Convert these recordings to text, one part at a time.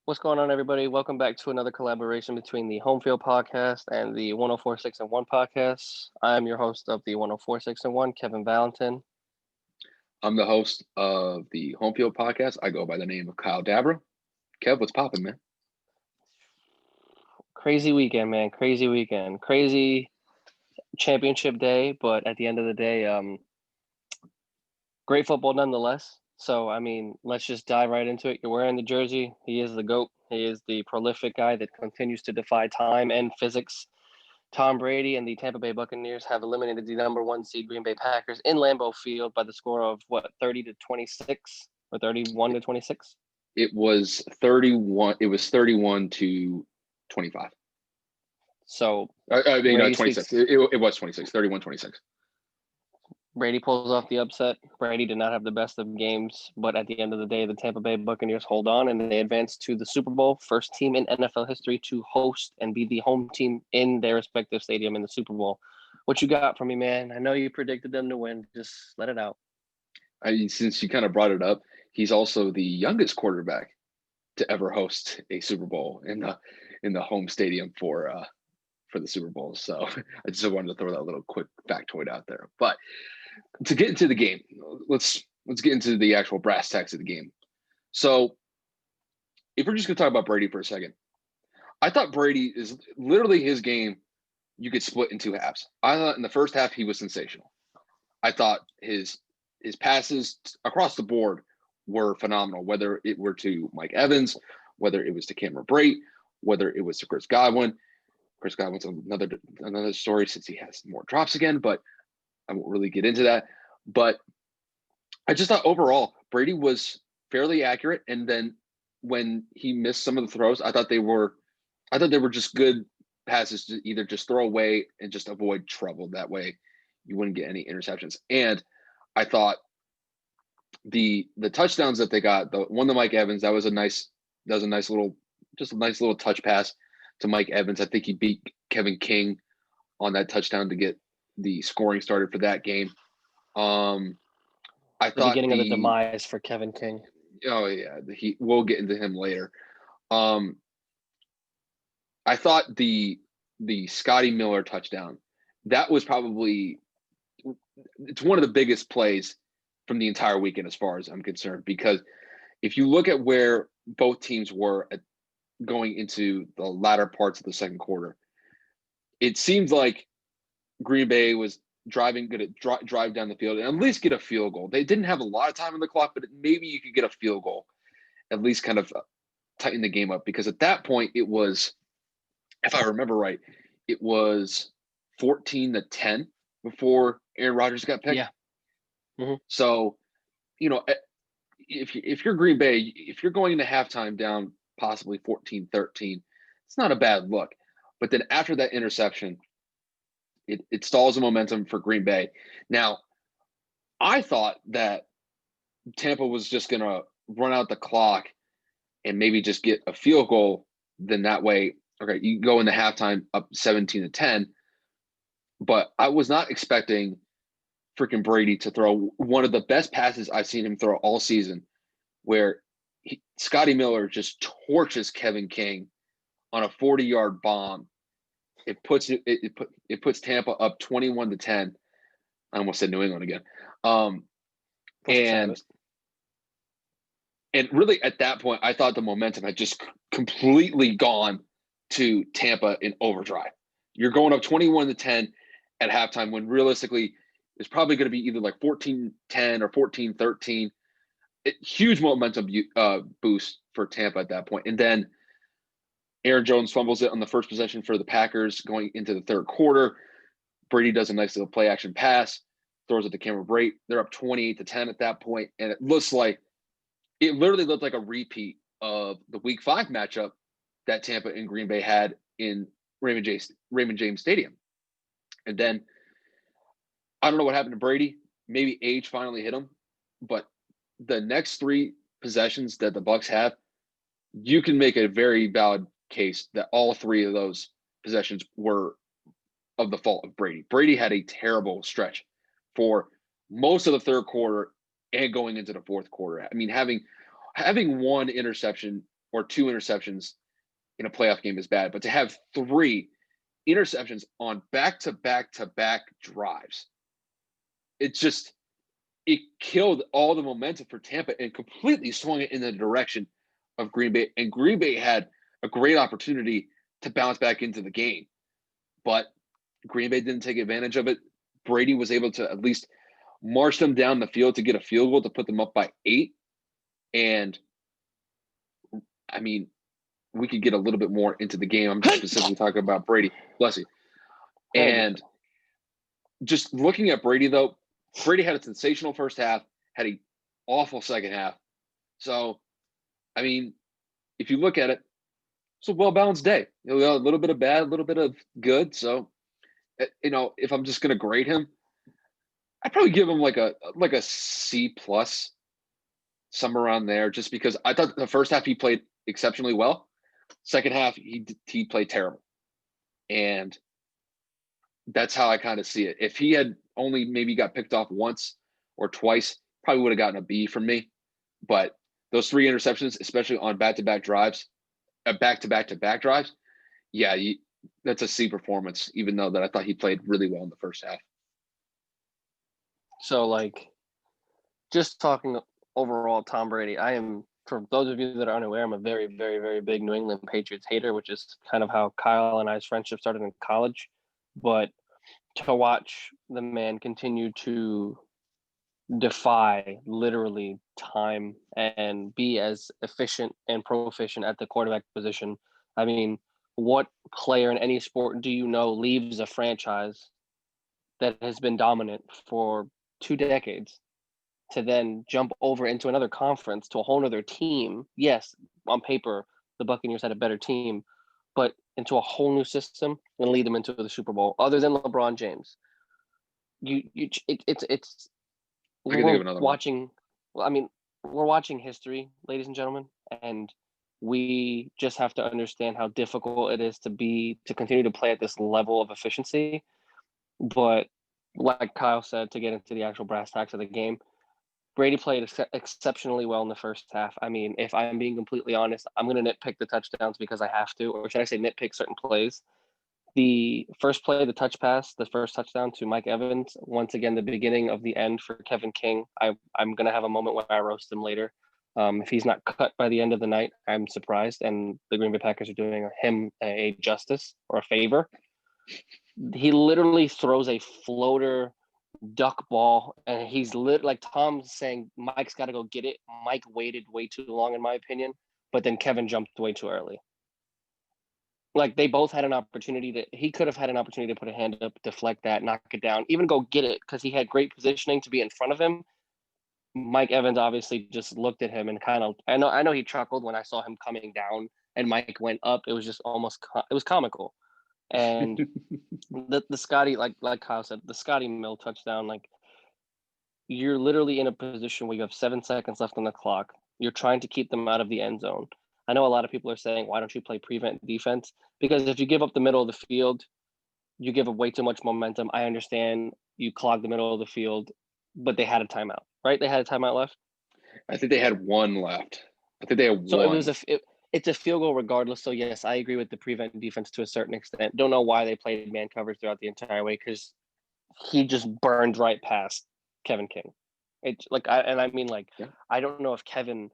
What's going on, everybody? Welcome back to another collaboration between the Home Field Podcast and the 1046 and 1 podcast. I'm your host of the 1046 and 1, Kevin Valentin. I'm the host of the Home Field Podcast. I go by the name of Kyle Dabra. Kev, what's popping, man? Crazy weekend, man. Crazy weekend. Crazy championship day, but at the end of the day, great football nonetheless. So, let's just dive right into it. You're wearing the jersey. He is the GOAT. He is the prolific guy that continues to defy time and physics. Tom Brady and the Tampa Bay Buccaneers have eliminated the number 1 seed Green Bay Packers in Lambeau Field by the score of 30-26 or 31-26? It was 31. It was 31-25. So I mean, Brady 26. speaks, It was 26. 31-26. Brady pulls off the upset. Brady did not have the best of games, but at the end of the day, the Tampa Bay Buccaneers hold on and they advance to the Super Bowl, first team in NFL history to host and be the home team in their respective stadium in the Super Bowl. What you got for me, man? I know you predicted them to win. Just let it out. I mean, since you kind of brought it up, he's also the youngest quarterback to ever host a Super Bowl in the home stadium for the Super Bowl. So I just wanted to throw that little quick factoid out there. But to get into the game, let's get into the actual brass tacks of the game. So if we're just gonna talk about Brady for a second, I thought Brady is literally his game. You could split in two halves. I thought in the first half he was sensational. I thought his passes across the board were phenomenal, whether it were to Mike Evans, whether it was to Cameron Brate, whether it was to Chris Godwin. Chris Godwin's another story since he has more drops again, but I won't really get into that. But I just thought overall Brady was fairly accurate. And then when he missed some of the throws, I thought they were just good passes to either just throw away and just avoid trouble. That way you wouldn't get any interceptions. And I thought the touchdowns that they got, the one to Mike Evans, that was a nice little touch pass to Mike Evans. I think he beat Kevin King on that touchdown to get the scoring started for that game. I The thought beginning of the demise for Kevin King. Oh yeah, we'll get into him later. I thought the Scotty Miller touchdown, that was probably, it's one of the biggest plays from the entire weekend as far as I'm concerned, because if you look at where both teams were going into the latter parts of the second quarter, it seemed like Green Bay was going to drive down the field and at least get a field goal. They didn't have a lot of time on the clock, but maybe you could get a field goal, at least kind of tighten the game up, because at that point it was, if I remember right, it was 14-10 before Aaron Rodgers got picked. Yeah. Mm-hmm. So, if you're Green Bay, if you're going into halftime down possibly 14-13, it's not a bad look. But then after that interception, it stalls the momentum for Green Bay. Now, I thought that Tampa was just going to run out the clock and maybe just get a field goal. Then that way, okay, you go into halftime up 17-10. But I was not expecting freaking Brady to throw one of the best passes I've seen him throw all season, where Scotty Miller just torches Kevin King on a 40-yard bomb. It puts Tampa up 21-10. I almost said New England again. And really at that point, I thought the momentum had just completely gone to Tampa in overdrive. You're going up 21-10 at halftime when realistically it's probably going to be either like 14-10 or 14-13. Huge momentum boost for Tampa at that point. And then Aaron Jones fumbles it on the first possession for the Packers going into the third quarter. Brady does a nice little play action pass, throws it to Cameron Brate. They're up 28-10 at that point, and it literally looked like a repeat of the Week 5 matchup that Tampa and Green Bay had in Raymond James Stadium. And then I don't know what happened to Brady. Maybe age finally hit him, but the next 3 possessions that the Bucs have, you can make a very valid case that all 3 of those possessions were of the fault of Brady. Brady had a terrible stretch for most of the third quarter and going into the fourth quarter. I mean, having one interception or 2 interceptions in a playoff game is bad, but to have 3 interceptions on back-to-back-to-back drives, it killed all the momentum for Tampa and completely swung it in the direction of Green Bay. And Green Bay had a great opportunity to bounce back into the game, but Green Bay didn't take advantage of it. Brady was able to at least march them down the field to get a field goal to put them up by 8. And I mean, we could get a little bit more into the game. I'm just specifically talking about Brady. Bless you. And just looking at Brady, though, Brady had a sensational first half, had an awful second half. So, I mean, if you look at it, it's a well-balanced day. A little bit of bad, a little bit of good. So, if I'm just going to grade him, I'd probably give him like a C plus, somewhere around there, just because I thought the first half he played exceptionally well. Second half, he played terrible. And that's how I kind of see it. If he had only maybe got picked off once or twice, probably would have gotten a B from me. But those 3 interceptions, especially on back-to-back drives, back-to-back-to-back drives, yeah, that's a C performance, even though that I thought he played really well in the first half. So, like, just talking overall, Tom Brady, I am, for those of you that are unaware, I'm a very, very, very big New England Patriots hater, which is kind of how Kyle and I's friendship started in college. But to watch the man continue to defy literally time and be as efficient and proficient at the quarterback position. I mean, what player in any sport do you know leaves a franchise that has been dominant for 2 decades to then jump over into another conference to a whole other team? Yes, on paper, the Buccaneers had a better team, but into a whole new system and lead them into the Super Bowl, other than LeBron James. It's I can think of another watching. Well, I mean, we're watching history, ladies and gentlemen, and we just have to understand how difficult it is to continue to play at this level of efficiency. But like Kyle said, to get into the actual brass tacks of the game, Brady played exceptionally well in the first half. I mean, if I'm being completely honest, I'm going to nitpick the touchdowns because I have to, or should I say nitpick certain plays. The first play, the touch pass, the first touchdown to Mike Evans, once again, the beginning of the end for Kevin King. I'm going to have a moment where I roast him later. If he's not cut by the end of the night, I'm surprised. And the Green Bay Packers are doing him a justice or a favor. He literally throws a floater duck ball, and he's like Tom's saying, Mike's got to go get it. Mike waited way too long, in my opinion, but then Kevin jumped way too early. Like, they both had an opportunity he could have had an opportunity to put a hand up, deflect that, knock it down, even go get it, because he had great positioning to be in front of him. Mike Evans obviously just looked at him and kind of, I know he chuckled when I saw him coming down and Mike went up. It was just it was comical. And the Scotty, like Kyle said, the Scotty Mill touchdown, like, you're literally in a position where you have 7 seconds left on the clock. You're trying to keep them out of the end zone. I know a lot of people are saying, why don't you play prevent defense? Because if you give up the middle of the field, you give up way too much momentum. I understand you clog the middle of the field, but they had a timeout, right? They had a timeout left? I think they had one left. I think they had one. So it's a field goal regardless. So, yes, I agree with the prevent defense to a certain extent. Don't know why they played man coverage throughout the entire way, because he just burned right past Kevin King. I don't know if Kevin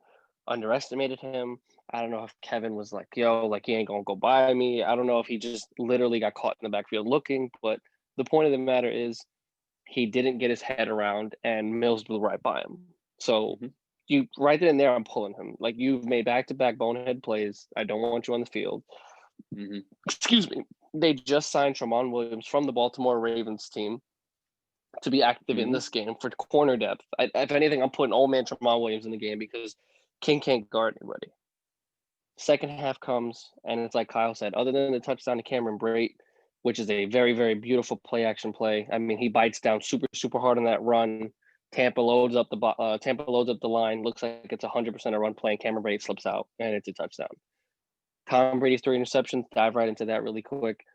underestimated him. I don't know if Kevin was like, yo, like, he ain't gonna go by me. I don't know if he just literally got caught in the backfield looking, but the point of the matter is he didn't get his head around and Mills blew right by him. So you right then and there, I'm pulling him. Like, you've made back-to-back bonehead plays. I don't want you on the field. Excuse me. They just signed Tramon Williams from the Baltimore Ravens team to be active in this game for corner depth. If anything, I'm putting old man Tramon Williams in the game because King can't guard anybody. Second half comes, and it's like Kyle said, other than the touchdown to Cameron Brate, which is a very, very beautiful play-action play. I mean, he bites down super, super hard on that run. Tampa loads up the line. Looks like it's 100% a run play, and Cameron Brate slips out, and it's a touchdown. Tom Brady's 3 interceptions. Dive right into that really quick.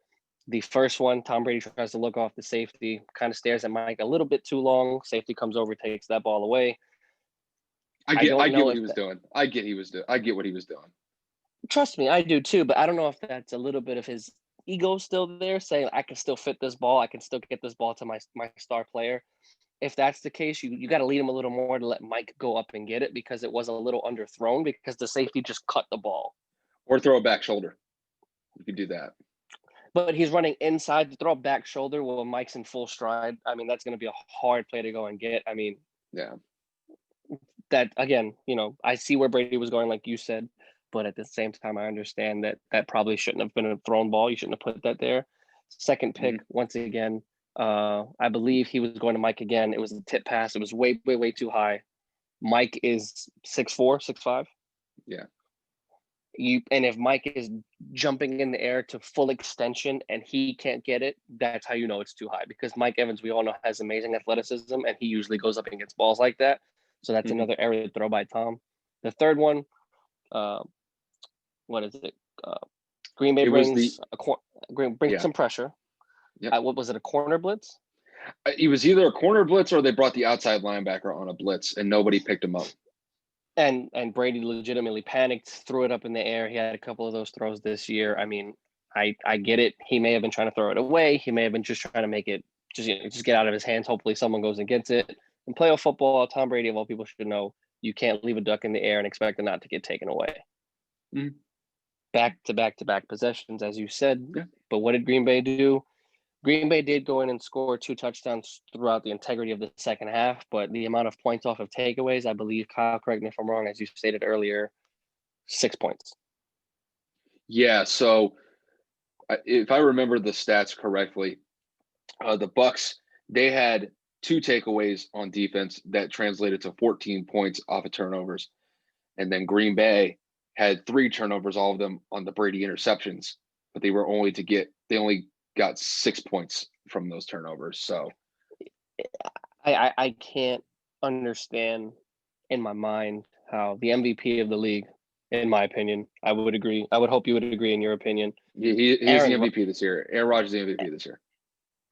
The first one, Tom Brady tries to look off the safety, kind of stares at Mike a little bit too long. Safety comes over, takes that ball away. I get what he was doing. I get what he was doing. Trust me, I do too, but I don't know if that's a little bit of his ego still there, saying, "I can still fit this ball. I can still get this ball to my star player." If that's the case, you gotta lead him a little more to let Mike go up and get it because it was a little underthrown because the safety just cut the ball. Or throw a back shoulder. You could do that. But he's running inside to throw a back shoulder while Mike's in full stride. I mean, that's gonna be a hard play to go and get. I mean, Yeah. that again, I see where Brady was going, like you said, but at the same time, I understand that that probably shouldn't have been a thrown ball. You shouldn't have put that there. Second pick, Mhm. once again, I believe he was going to Mike again. It was a tip pass. It was way, way, way too high. Mike is 6'4", 6'5". Yeah. And if Mike is jumping in the air to full extension and he can't get it, that's how you know it's too high. Because Mike Evans, we all know, has amazing athleticism, and he usually goes up and gets balls like that. So that's Mhm. another area to throw by Tom. The third one, uh, what is it? Uh, Green Bay It was the brings yeah. some pressure. Yep. What was it? A corner blitz? It was either a corner blitz or they brought the outside linebacker on a blitz and nobody picked him up. And Brady legitimately panicked, threw it up in the air. He had a couple of those throws this year. I mean, I get it. He may have been trying to throw it away. He may have been just trying to make it just get out of his hands. Hopefully, someone goes and gets it. In playoff football, Tom Brady of all people should know you can't leave a duck in the air and expect it not to get taken away. Mhm. Back to back to back possessions, as you said. Yeah. But what did Green Bay do? Green Bay did go in and score 2 touchdowns throughout the integrity of the second half, but the amount of points off of takeaways, I believe, Kyle, correct me if I'm wrong, as you stated earlier, 6 points. Yeah. So if I remember the stats correctly, the Bucks, they had 2 takeaways on defense that translated to 14 points off of turnovers. And then Green Bay had 3 turnovers, all of them on the Brady interceptions, but they only got 6 points from those turnovers. So I can't understand in my mind how the MVP of the league, in my opinion, I would agree. I would hope you would agree in your opinion. he's the Aaron MVP this year. Aaron Rodgers is the MVP this year.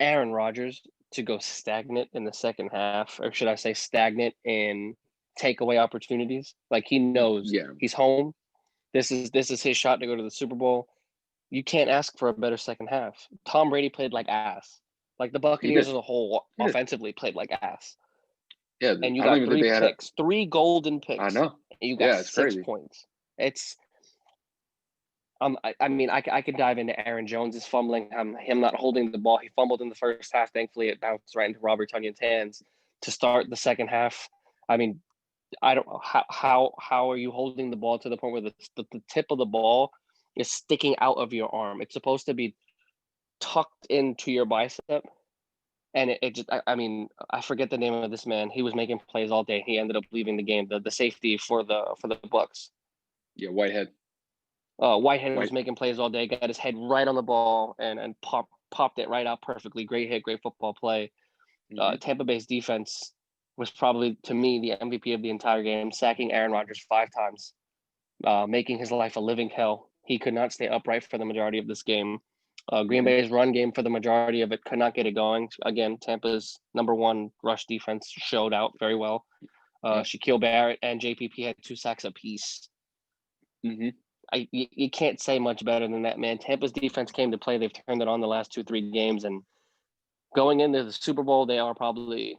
Aaron Rodgers to go stagnant in the second half, or should I say stagnant in takeaway opportunities. Like he knows Yeah. he's home. This is his shot to go to the Super Bowl. You can't ask for a better second half. Tom Brady played like ass. Like the He Buccaneers did. as a whole He did. offensively played like ass. Yeah. And you I don't got even think three they had a picks, 3 golden I picks, know. and you got Yeah, it's 6 crazy. points. It's I mean, I could dive into Aaron Jones's fumbling, him not holding the ball. He fumbled in the first half. Thankfully, it bounced right into Robert Tunyon's hands to start the second half. I mean, I don't know how are you holding the ball to the point where the tip of the ball is sticking out of your arm? It's supposed to be tucked into your bicep, and it just I mean, I forget the name of this man. He was making plays all day. He ended up leaving the game. The safety for the Bucks. Yeah, Whitehead. Whitehead was White. making plays all day, got his head right on the ball and popped it right out perfectly. Great hit, great football play. Mm-hmm. Tampa Bay's defense was probably, to me, the MVP of the entire game, sacking Aaron Rodgers 5 times, making his life a living hell. He could not stay upright for the majority of this game. Green Mm-hmm. Bay's run game for the majority of it could not get it going. Again, Tampa's #1 rush defense showed out very well. Yep. Shaquille Barrett and JPP had 2 sacks apiece. Mm-hmm. You can't say much better than that, man. Tampa's defense came to play. They've turned it on the last 2-3 games, and going into the Super Bowl, they are probably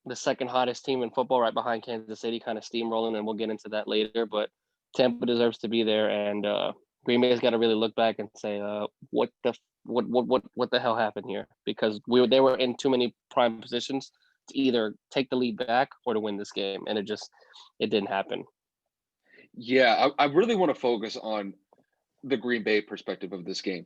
the second hottest team in football, right behind Kansas City, kind of steamrolling, and we'll get into that later. But Tampa deserves to be there, and Green Bay's got to really look back and say, what the hell happened here? Because they were in too many prime positions to either take the lead back or to win this game, and it didn't happen. Yeah, I really want to focus on the Green Bay perspective of this game.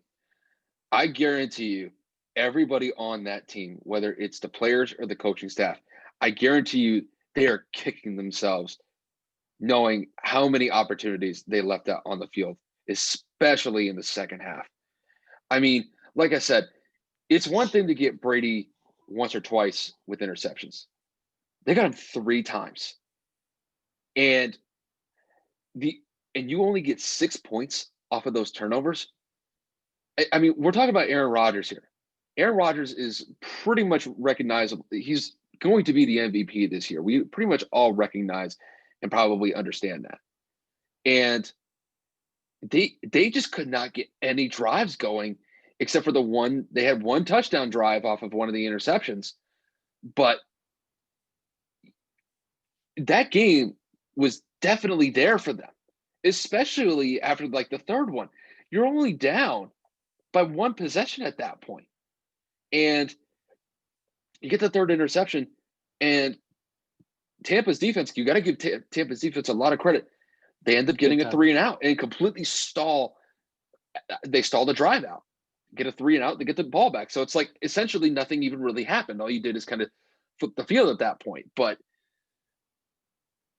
I guarantee you, everybody on that team, whether it's the players or the coaching staff, I guarantee you they are kicking themselves knowing how many opportunities they left out on the field, especially in the second half. I mean, like I said, it's one thing to get Brady once or twice with interceptions. They got him 3 times. And the and you only get 6 points off of those turnovers. I mean, we're talking about Aaron Rodgers here. Aaron Rodgers is pretty much recognizable. He's going to be the MVP this year. We pretty much all recognize and probably understand that. And they just could not get any drives going except for the one. They had one touchdown drive off of one of the interceptions, but that game was definitely there for them, especially after like the third one. You're only down by one possession at that point. And you get the third interception, and Tampa's defense, you got to give Tampa's defense a lot of credit. They end up getting a 3-and-out and completely stall. They stall the drive out, get a 3-and-out, they get the ball back. So it's like essentially nothing even really happened. All you did is kind of flip the field at that point. But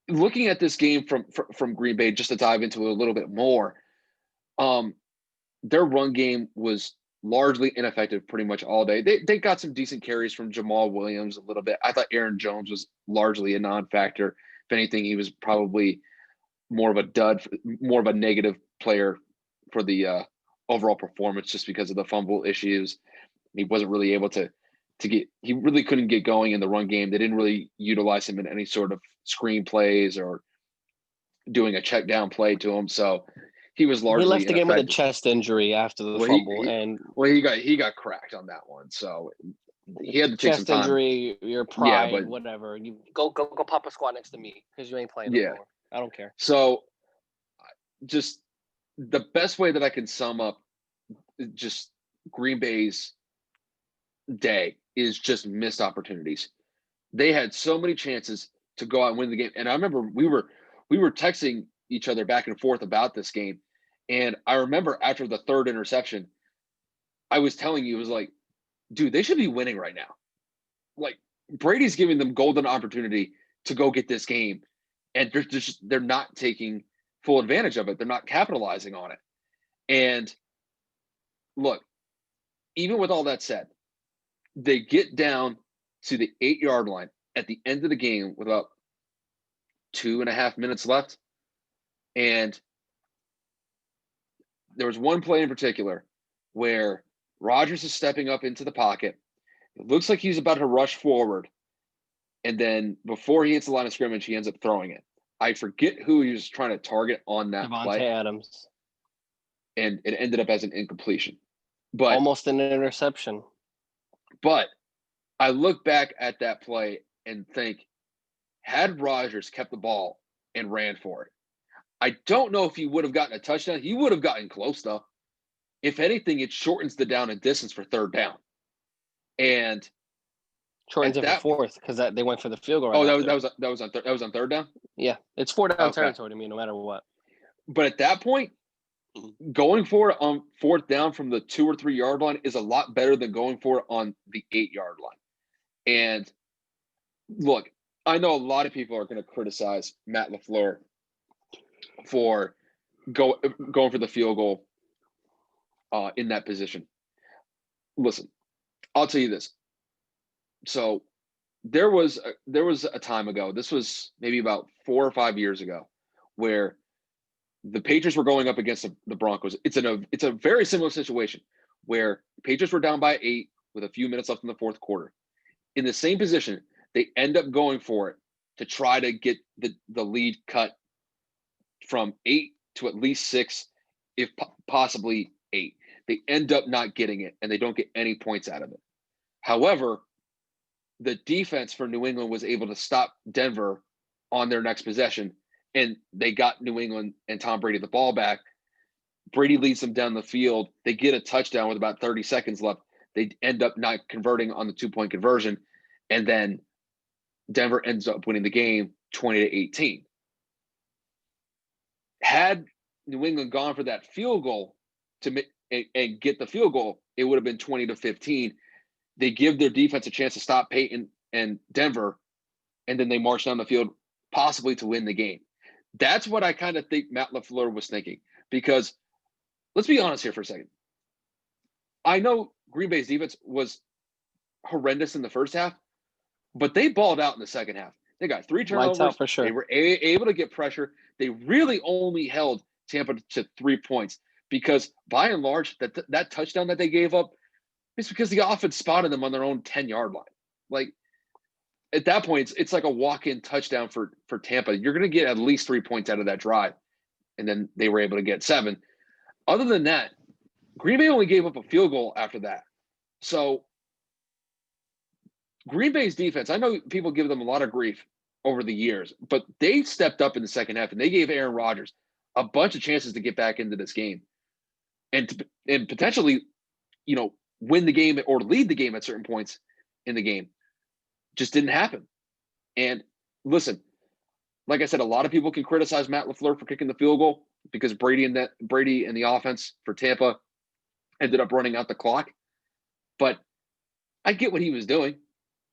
looking at this game from Green Bay, just to dive into it a little bit more, their run game was largely ineffective pretty much all day. They got some decent carries from Jamal Williams a little bit. I thought Aaron Jones was largely a non-factor. If anything, he was probably more of a dud, more of a negative player for the overall performance just because of the fumble issues. He wasn't really able to get – he really couldn't get going in the run game. They didn't really utilize him in any sort of screen plays or doing a check down play to him. So he was largely he left the game with a ineffective. chest injury after the fumble, he got cracked on that one. So he had to take some chest time. Injury, your pride, whatever. You go pop a squat next to me because you ain't playing anymore. I don't care. So just the best way that I can sum up just Green Bay's day is just missed opportunities. They had so many chances to go out and win the game. And I remember we were texting each other back and forth about this game. And I remember after the third interception, I was telling you, it was like, dude, they should be winning right now. Like, Brady's giving them golden opportunity to go get this game. And they're not taking full advantage of it. They're not capitalizing on it. And look, even with all that said, they get down to the 8-yard line at the end of the game with about 2.5 minutes left. And there was one play in particular where Rodgers is stepping up into the pocket. It looks like he's about to rush forward. And then before he hits the line of scrimmage, he ends up throwing it. I forget who he was trying to target on that play. Devontae Adams. And it ended up as an incompletion. But almost an interception. But I look back at that play and think, had Rodgers kept the ball and ran for it, I don't know if he would have gotten a touchdown. He would have gotten close, though. If anything, it shortens the down and distance for third down. And shortens it for fourth because they went for the field goal. That was on third down? Yeah, it's 4-down territory to me, no matter what. But at that point, going for it on fourth down from the 2 or 3 yard line is a lot better than going for it on the 8-yard line. And look, I know a lot of people are going to criticize Matt LaFleur for going for the field goal in that position. Listen, I'll tell you this. So there was a time ago, this was maybe about 4 or 5 years ago, where the Patriots were going up against the Broncos. It's a very similar situation where the Patriots were down by 8 with a few minutes left in the fourth quarter. In the same position, they end up going for it to try to get the lead cut from 8 to at least 6, if possibly 8. They end up not getting it, and they don't get any points out of it. However, the defense for New England was able to stop Denver on their next possession, and they got New England and Tom Brady the ball back. Brady leads them down the field. They get a touchdown with about 30 seconds left. They end up not converting on the 2-point conversion, and then Denver ends up winning the game 20-18. Had New England gone for that field goal and get the field goal, it would have been 20-15. They give their defense a chance to stop Peyton and Denver, and then they march down the field possibly to win the game. That's what I kind of think Matt LaFleur was thinking, because let's be honest here for a second. I know Green Bay's defense was horrendous in the first half, but they balled out in the second half. They got 3 turnovers. Lights out for sure. They were able to get pressure. They really only held Tampa to 3 points because, by and large, that touchdown that they gave up is because the offense spotted them on their own 10-yard line. Like, at that point, it's like a walk-in touchdown for Tampa. You're going to get at least 3 points out of that drive, and then they were able to get 7. other than that, Green Bay only gave up a field goal after that. So Green Bay's defense, I know people give them a lot of grief over the years, but they stepped up in the second half and they gave Aaron Rodgers a bunch of chances to get back into this game and potentially, win the game or lead the game at certain points in the game. Just didn't happen. And listen, like I said, a lot of people can criticize Matt LaFleur for kicking the field goal because Brady and the offense for Tampa ended up running out the clock. But I get what he was doing.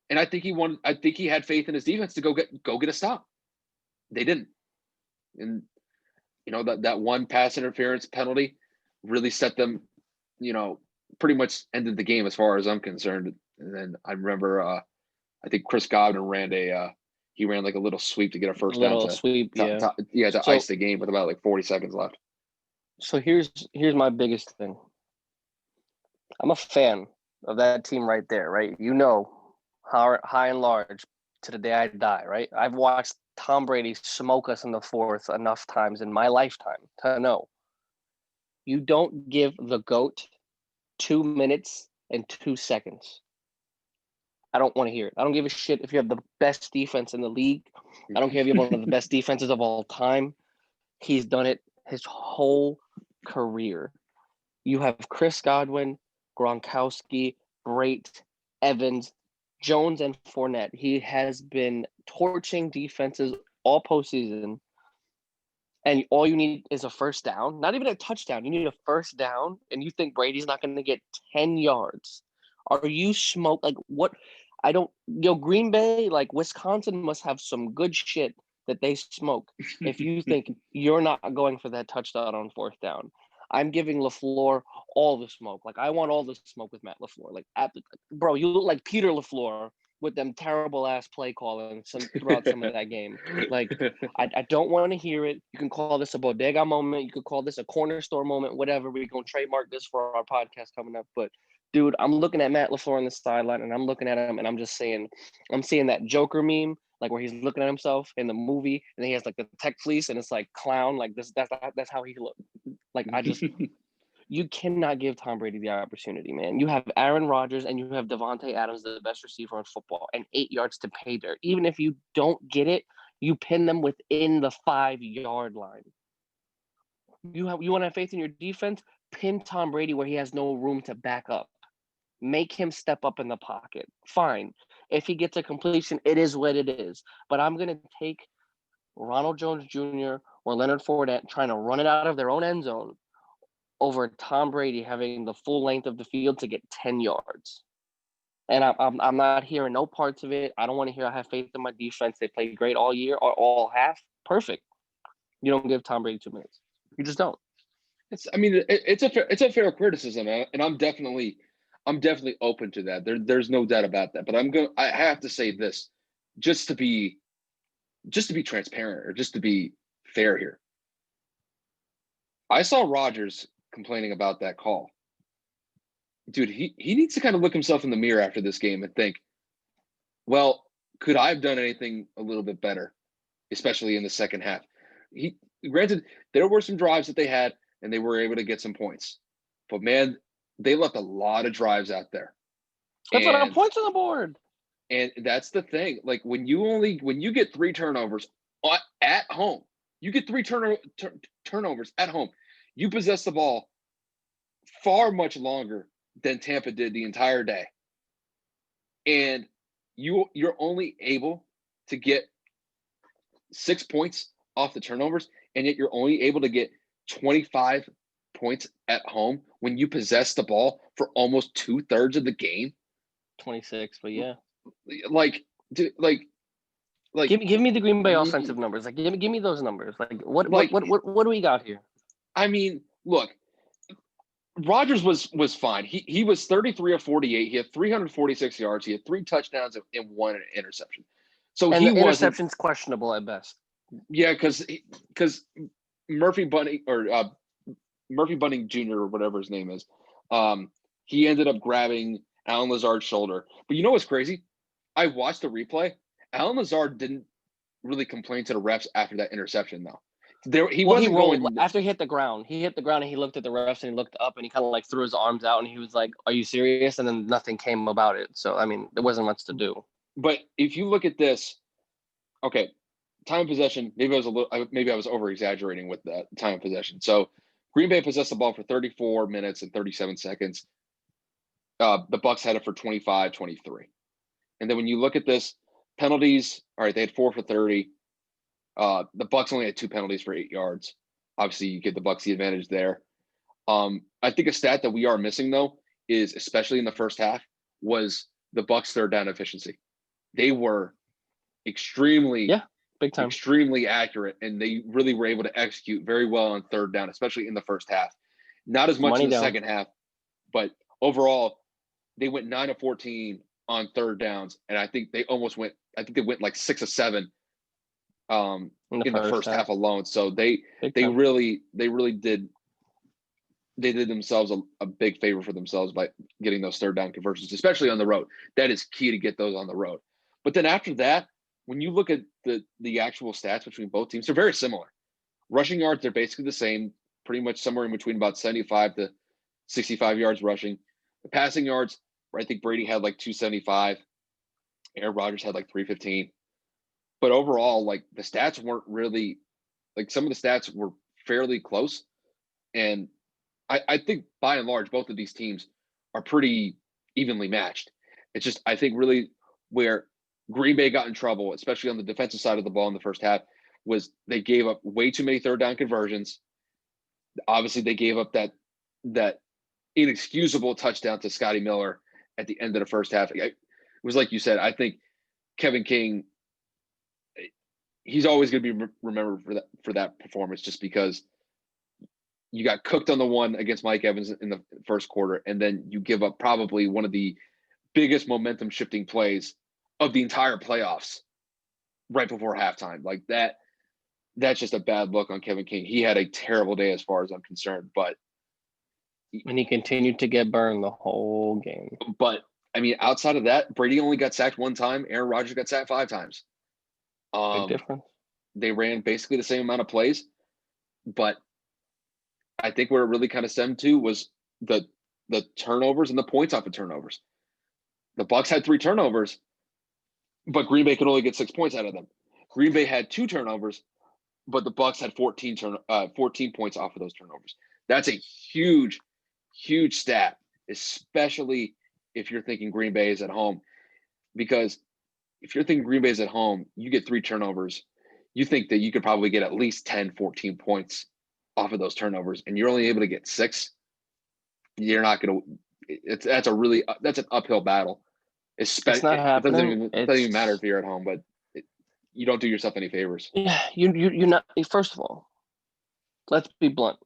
And I think he had faith in his defense to go get a stop. They didn't. And that one pass interference penalty really set them, pretty much ended the game as far as I'm concerned. And then I remember I think Chris Godwin ran like a little sweep to get a first down to ice the game with about like 40 seconds left. So here's my biggest thing. I'm a fan of that team right there, right? How high and large to the day I die, right? I've watched Tom Brady smoke us in the fourth enough times in my lifetime to know you don't give the GOAT 2 minutes and 2 seconds. I don't want to hear it. I don't give a shit if you have the best defense in the league. I don't care if you have one of the best defenses of all time. He's done it his whole career. You have Chris Godwin, Gronkowski, Brait, Evans, Jones, and Fournette. He has been torching defenses all postseason. And all you need is a first down. Not even a touchdown. You need a first down, and you think Brady's not going to get 10 yards. Are you like what? Green Bay, like Wisconsin must have some good shit that they smoke if you think you're not going for that touchdown on fourth down. I'm giving LaFleur all the smoke. Like, I want all the smoke with Matt LaFleur. Like, bro, you look like Peter LaFleur with them terrible-ass play calling throughout some of that game. Like, I don't want to hear it. You can call this a bodega moment. You could call this a corner store moment, whatever. We're going to trademark this for our podcast coming up. But, dude, I'm looking at Matt LaFleur on the sideline, and I'm looking at him, and I'm just saying, I'm seeing that Joker meme, like where he's looking at himself in the movie, and then he has like the tech fleece, and it's like clown, like this. That's how he looked. Like, you cannot give Tom Brady the opportunity, man. You have Aaron Rodgers and you have Devontae Adams, the best receiver in football, and 8 yards to pay dirt. Even if you don't get it, you pin them within the 5-yard line. You want to have faith in your defense? Pin Tom Brady where he has no room to back up. Make him step up in the pocket. Fine. If he gets a completion, it is what it is. But I'm going to take Ronald Jones Jr. or Leonard Fournette trying to run it out of their own end zone over Tom Brady having the full length of the field to get 10 yards. And I'm not hearing no parts of it. I don't want to hear I have faith in my defense. They played great all year or all half. Perfect. You don't give Tom Brady 2 minutes. You just don't. It's a fair criticism, and I'm definitely open to that. There's no doubt about that. But I have to say this, just to be transparent or just to be fair here. I saw Rodgers complaining about that call. Dude, he needs to kind of look himself in the mirror after this game and think, well, could I have done anything a little bit better, especially in the second half? Granted, there were some drives that they had, and they were able to get some points. But, man, they left a lot of drives out there. That's a lot of points on the board. And that's the thing. Like, when you get 3 turnovers at home, you get 3 turnovers at home, you possess the ball far much longer than Tampa did the entire day. And you're only able to get 6 points off the turnovers, and yet you're only able to get 25 points at home when you possess the ball for almost 2/3 of the game. 26, but yeah. Like give me the Green Bay offensive numbers. Like, give me those numbers. Like, what do we got here? I mean, look, Rodgers was fine. He was 33 of 48. He had 346 yards. He had 3 touchdowns and 1 interception. So and the interception's questionable at best. Yeah, because Murphy Bunting Jr. or whatever his name is, he ended up grabbing Allen Lazard's shoulder. But you know what's crazy? I watched the replay. Allen Lazard didn't really complain to the refs after that interception, though. He Well, he wasn't rolled going. after he hit the ground. He hit the ground and he looked at the refs and he looked up and he kind of like threw his arms out and he was like, "Are you serious?" And then nothing came about it. So I mean, there wasn't much to do. But if you look at this, okay, time of possession. Maybe I was over exaggerating with that time of possession. So Green Bay possessed the ball for 34 minutes and 37 seconds. The Bucks had it for 25-23. And then when you look at this, penalties, all right, they had 4 for 30. The Bucks only had 2 penalties for 8 yards. Obviously, you give the Bucks the advantage there. I think a stat that we are missing though is, especially in the first half, was the Bucks' third down efficiency. They were extremely big time, extremely accurate, and they really were able to execute very well on third down, especially in the first half. Not as much in the second half, but overall, they went 9 of 14 on third downs, and I think they almost went. I think they went like 6 of 7 in the first half alone. So they really did themselves a big favor for themselves by getting those third down conversions, especially on the road. That is key to get those on the road. But then after that, when you look at the actual stats between both teams, they're very similar. Rushing yards, they're basically the same, pretty much somewhere in between about 75 to 65 yards rushing. The passing yards, I think Brady had like 275. Aaron Rodgers had like 315. But overall, like the stats weren't really, like some of the stats were fairly close. And I think by and large, both of these teams are pretty evenly matched. It's just, I think really where Green Bay got in trouble, especially on the defensive side of the ball in the first half, was they gave up way too many third down conversions. Obviously, they gave up that inexcusable touchdown to Scotty Miller at the end of the first half. It was like you said, I think Kevin King, he's always going to be remembered for that performance, just because you got cooked on the one against Mike Evans in the first quarter, and then you give up probably one of the biggest momentum shifting plays of the entire playoffs right before halftime. Like that's just a bad look on Kevin King. He had a terrible day as far as I'm concerned, and he continued to get burned the whole game. But I mean, outside of that, Brady only got sacked 1 time. Aaron Rodgers got sacked 5 times. Big difference. They ran basically the same amount of plays, but I think where it really kind of stemmed to was the turnovers and the points off of turnovers. The Bucks had 3 turnovers, but Green Bay could only get 6 points out of them. Green Bay had 2 turnovers, but the Bucks had 14 points off of those turnovers. That's a huge, huge stat, especially if you're thinking Green Bay is at home. Because if you're thinking Green Bay is at home, you get 3 turnovers. You think that you could probably get at least 10, 14 points off of those turnovers, and you're only able to get 6. You're not going to. That's an uphill battle. Especially, it's not happening. It doesn't even matter if you're at home, but you don't do yourself any favors. Yeah, you're not. First of all, let's be blunt.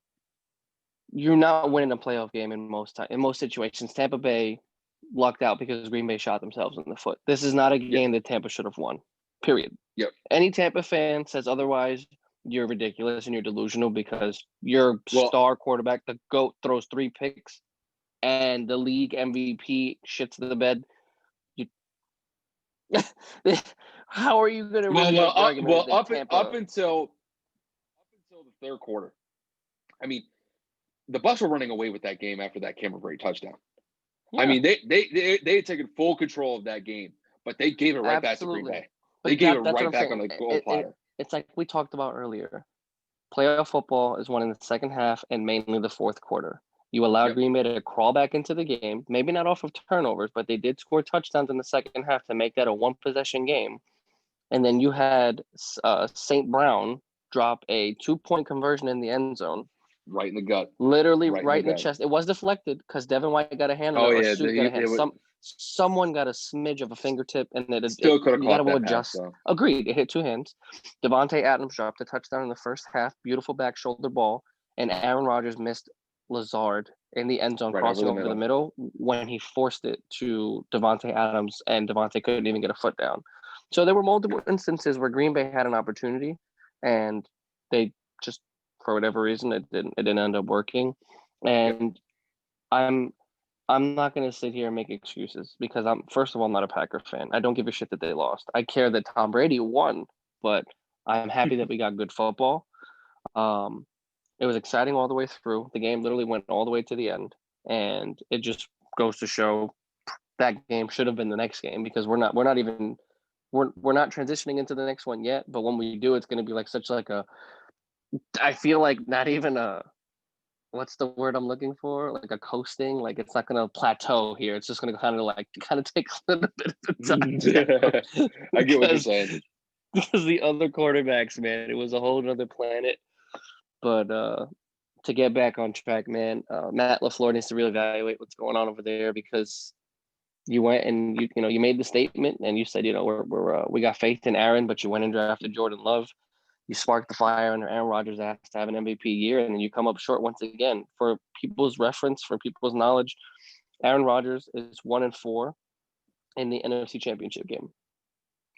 You're not winning a playoff game in most situations. Tampa Bay lucked out because Green Bay shot themselves in the foot. This is not a game that Tampa should have won. Period. Yep. Any Tampa fan says otherwise, you're ridiculous and you're delusional, because your star quarterback, the GOAT, throws 3 picks and the league MVP shits the bed. How are you going to really up until the third quarter? I mean, the Bucs were running away with that game after that Cameron Brate touchdown. Yeah. I mean, they had taken full control of that game, but they gave it right back to Green Bay. They gave it right back on the goal platter. It's like we talked about earlier. Playoff football is won in the second half and mainly the fourth quarter. You allowed Green Bay to crawl back into the game, maybe not off of turnovers, but they did score touchdowns in the second half to make that a 1-possession game. And then you had St. Brown drop a 2-point conversion in the end zone. Right in the gut. Literally right in the chest. It was deflected because Devin White got a hand on it. Or Sue got a hand. Someone got a smidge of a fingertip, and it still could have caught that adjust. Pass, so. Agreed. It hit 2 hands. Devontae Adams dropped a touchdown in the first half. Beautiful back shoulder ball. And Aaron Rodgers missed Lazard in the end zone, crossing over the middle when he forced it to Devontae Adams, and Devontae couldn't even get a foot down. So there were multiple instances where Green Bay had an opportunity, and they just, for whatever reason, it didn't end up working. And I'm not going to sit here and make excuses, because first of all, I'm not a Packer fan. I don't give a shit that they lost. I care that Tom Brady won, but I'm happy that we got good football. It was exciting all the way through. The game literally went all the way to the end, and it just goes to show that game should have been the next game, because we're not transitioning into the next one yet. But when we do, it's going to be like such like a, I feel like not even a, what's the word I'm looking for? Like a coasting. Like it's not going to plateau here. It's just going to kind of take a little bit of time. I get what you're saying. Because the other quarterbacks, man, it was a whole other planet. But to get back on track, man, Matt LaFleur needs to really evaluate what's going on over there, because you went and you made the statement and you said, we got faith in Aaron, but you went and drafted Jordan Love. You sparked the fire under Aaron Rodgers' ass to have an MVP year, and then you come up short once again. For people's reference, for people's knowledge, Aaron Rodgers is 1-4 in the NFC Championship game.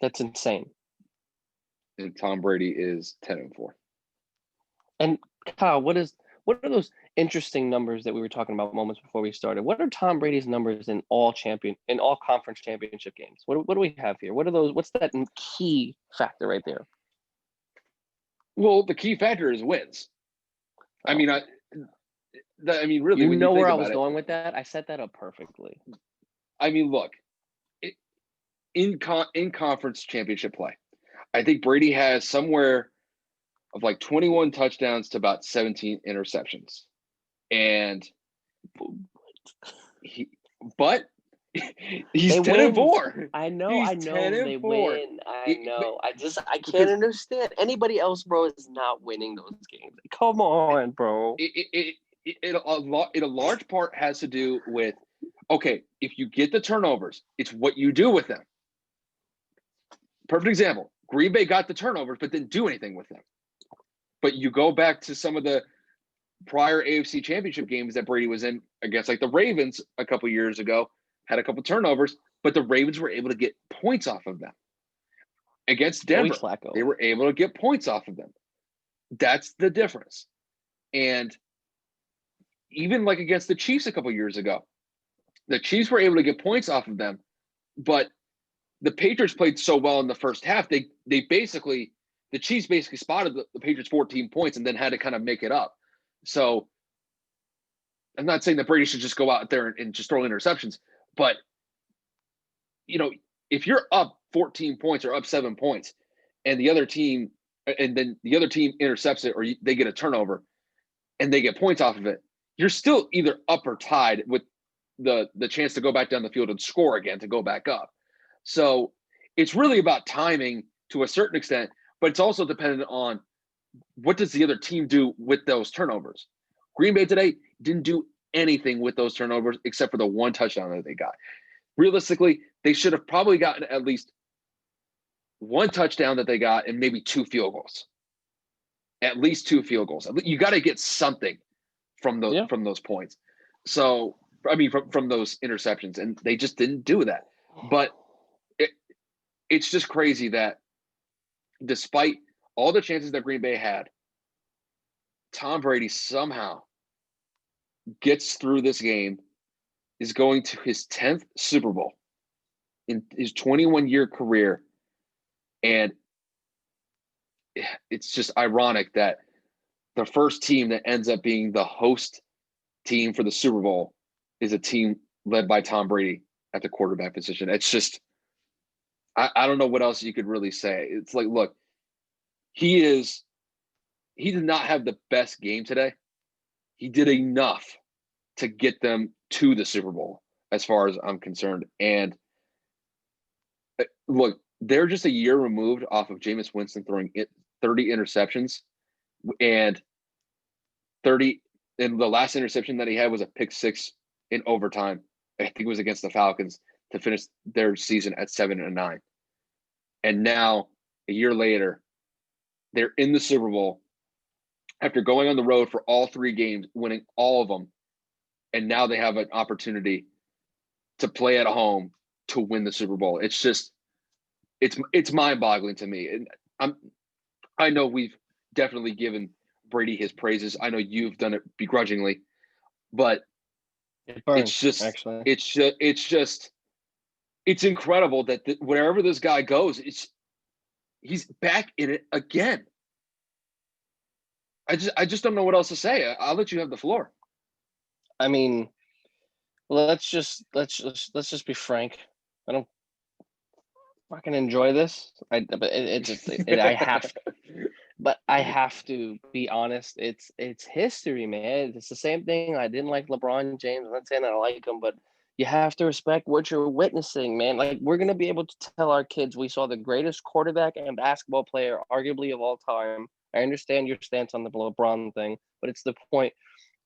That's insane. And Tom Brady is 10-4. And Kyle, what are those interesting numbers that we were talking about moments before we started? What are Tom Brady's numbers in all conference championship games? What do we have here? What are those? What's that key factor right there? Well, the key factor is wins. I mean, really, you know where I was going with that. I set that up perfectly. I mean, look, in conference championship play, I think Brady has somewhere of like 21 touchdowns to about 17 interceptions. And he's 10-4. I know. They win. I know. I can't understand. Anybody else, bro, is not winning those games. Come on, bro. It a large part has to do with, okay, if you get the turnovers, it's what you do with them. Perfect example. Green Bay got the turnovers, but didn't do anything with them. But you go back to some of the prior AFC championship games that Brady was in against, like the Ravens a couple years ago, had a couple turnovers, but the Ravens were able to get points off of them. Against Denver, they were able to get points off of them. That's the difference. And even like against the Chiefs a couple years ago, the Chiefs were able to get points off of them, but the Patriots played so well in the first half, the Chiefs basically spotted the Patriots 14 points and then had to kind of make it up. So I'm not saying that Brady should just go out there and just throw interceptions, but if you're up 14 points or up 7 points and then the other team intercepts it, or they get a turnover and they get points off of it, you're still either up or tied with the chance to go back down the field and score again to go back up. So it's really about timing to a certain extent, but it's also dependent on what does the other team do with those turnovers. Green Bay today didn't do anything with those turnovers except for the one touchdown that they got. Realistically, they should have probably gotten at least one touchdown that they got and maybe 2 field goals. At least 2 field goals. You got to get something from those points. So, I mean, from those interceptions, and they just didn't do that. But it's just crazy that despite all the chances that Green Bay had, Tom Brady somehow gets through this game, is going to his 10th Super Bowl in his 21-year career. And it's just ironic that the first team that ends up being the host team for the Super Bowl is a team led by Tom Brady at the quarterback position. It's just, I don't know what else you could really say. It's like, look, he did not have the best game today. He did enough to get them to the Super Bowl, as far as I'm concerned. And look, they're just a year removed off of Jameis Winston throwing 30 interceptions, and the last interception that he had was a pick 6 in overtime. I think it was against the Falcons to finish their season at 7-9. And now, a year later, they're in the Super Bowl after going on the road for all 3 games, winning all of them. And now they have an opportunity to play at home to win the Super Bowl. It's just, it's mind-boggling to me. And I know we've definitely given Brady his praises. I know you've done it begrudgingly, but it's incredible that wherever this guy goes, he's back in it again. I just don't know what else to say. I'll let you have the floor. I mean, let's just be frank. I don't fucking enjoy this. I have but I have to be honest. It's history, man. It's the same thing. I didn't like LeBron James. I'm not saying that I like him, but you have to respect what you're witnessing, man. Like, we're gonna be able to tell our kids we saw the greatest quarterback and basketball player, arguably of all time. I understand your stance on the LeBron thing, but it's the point.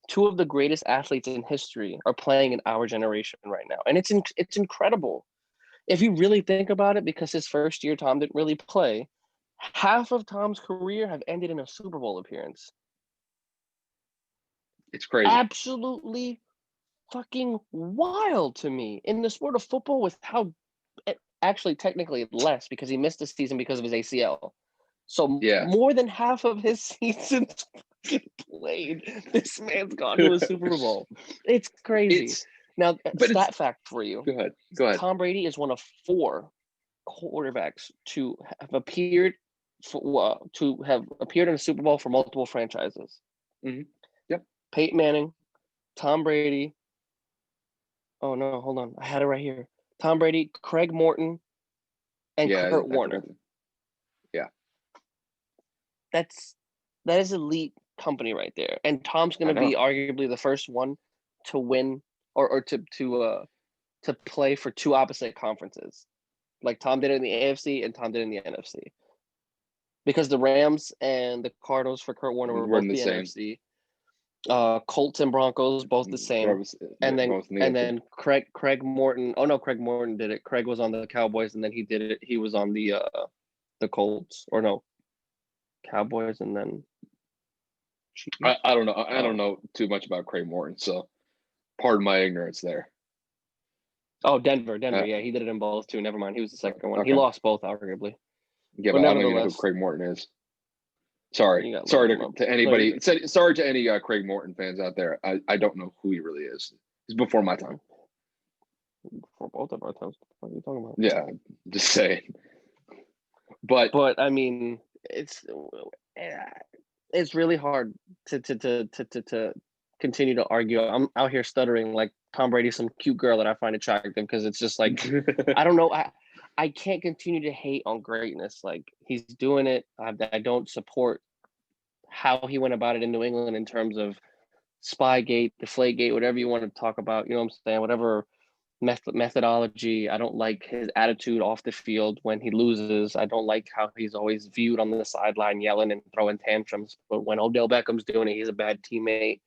Two of the greatest athletes in history are playing in our generation right now, and it's incredible if you really think about it. Because his first year, Tom didn't really play. Half of Tom's career have ended in a Super Bowl appearance. It's crazy. Absolutely fucking wild to me in the sport of football, with how actually technically less, because he missed the season because of his ACL. So Yeah. more than half of his seasons played, this man's gone to a Super Bowl. It's crazy. Now, stat fact for you. Go ahead. Tom Brady is one of 4 quarterbacks to have appeared in a Super Bowl for multiple franchises. Mm-hmm. Yep. Peyton Manning, Tom Brady. Oh no, hold on. I had it right here. Tom Brady, Craig Morton, and Kurt Warner. Yeah. That is elite company right there. And Tom's going to be arguably the first one to win or to play for 2 opposite conferences. Like Tom did it in the AFC and Tom did it in the NFC. Because the Rams and the Cardinals for Kurt Warner were both the NFC. Colts and Broncos both the same. And then Craig Morton. Oh no, Craig Morton did it. Craig was on the Cowboys, and then he did it. He was on the Colts, or no, Cowboys, and then I don't know. I don't know too much about Craig Morton, so pardon my ignorance there. Oh, Denver. Yeah, he did it in both too. Never mind. He was the second one. Okay. He lost both, arguably. Yeah, but I don't even know who Craig Morton is. Sorry to anybody. Sorry to any Craig Morton fans out there. I don't know who he really is. He's before my time. Before both of our times. What are you talking about? Yeah, just saying. But I mean, it's really hard to continue to argue. I'm out here stuttering like Tom Brady's some cute girl that I find attractive, because it's just like I don't know. I can't continue to hate on greatness. Like, he's doing it. I don't support how he went about it in New England in terms of Spygate, Deflategate, whatever you want to talk about. You know what I'm saying? Whatever methodology. I don't like his attitude off the field when he loses. I don't like how he's always viewed on the sideline yelling and throwing tantrums. But when Odell Beckham's doing it, he's a bad teammate.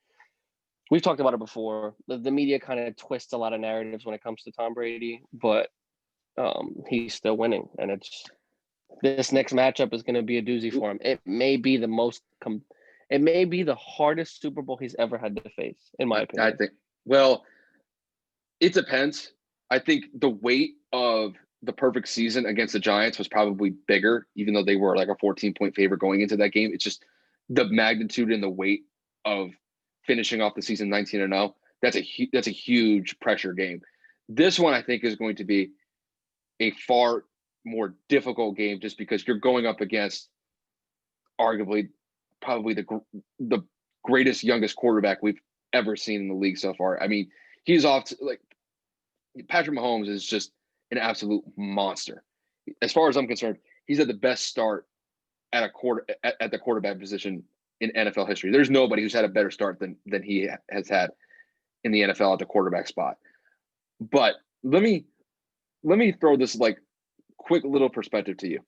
We've talked about it before. The media kind of twists a lot of narratives when it comes to Tom Brady, but he's still winning. And this next matchup is going to be a doozy for him. It may be the hardest Super Bowl he's ever had to face, in my opinion. I think, well, it depends. I think the weight of the perfect season against the Giants was probably bigger, even though they were like a 14-point favorite going into that game. It's just the magnitude and the weight of finishing off the season 19-0. That's a huge pressure game. This one, I think, is going to be a far more difficult game, just because you're going up against arguably probably the greatest, youngest quarterback we've ever seen in the league so far. I mean, he's off to, like, Patrick Mahomes is just an absolute monster. As far as I'm concerned, he's at the best start at the quarterback position in NFL history. There's nobody who's had a better start than he has had in the NFL at the quarterback spot. But let me throw this like quick little perspective to you.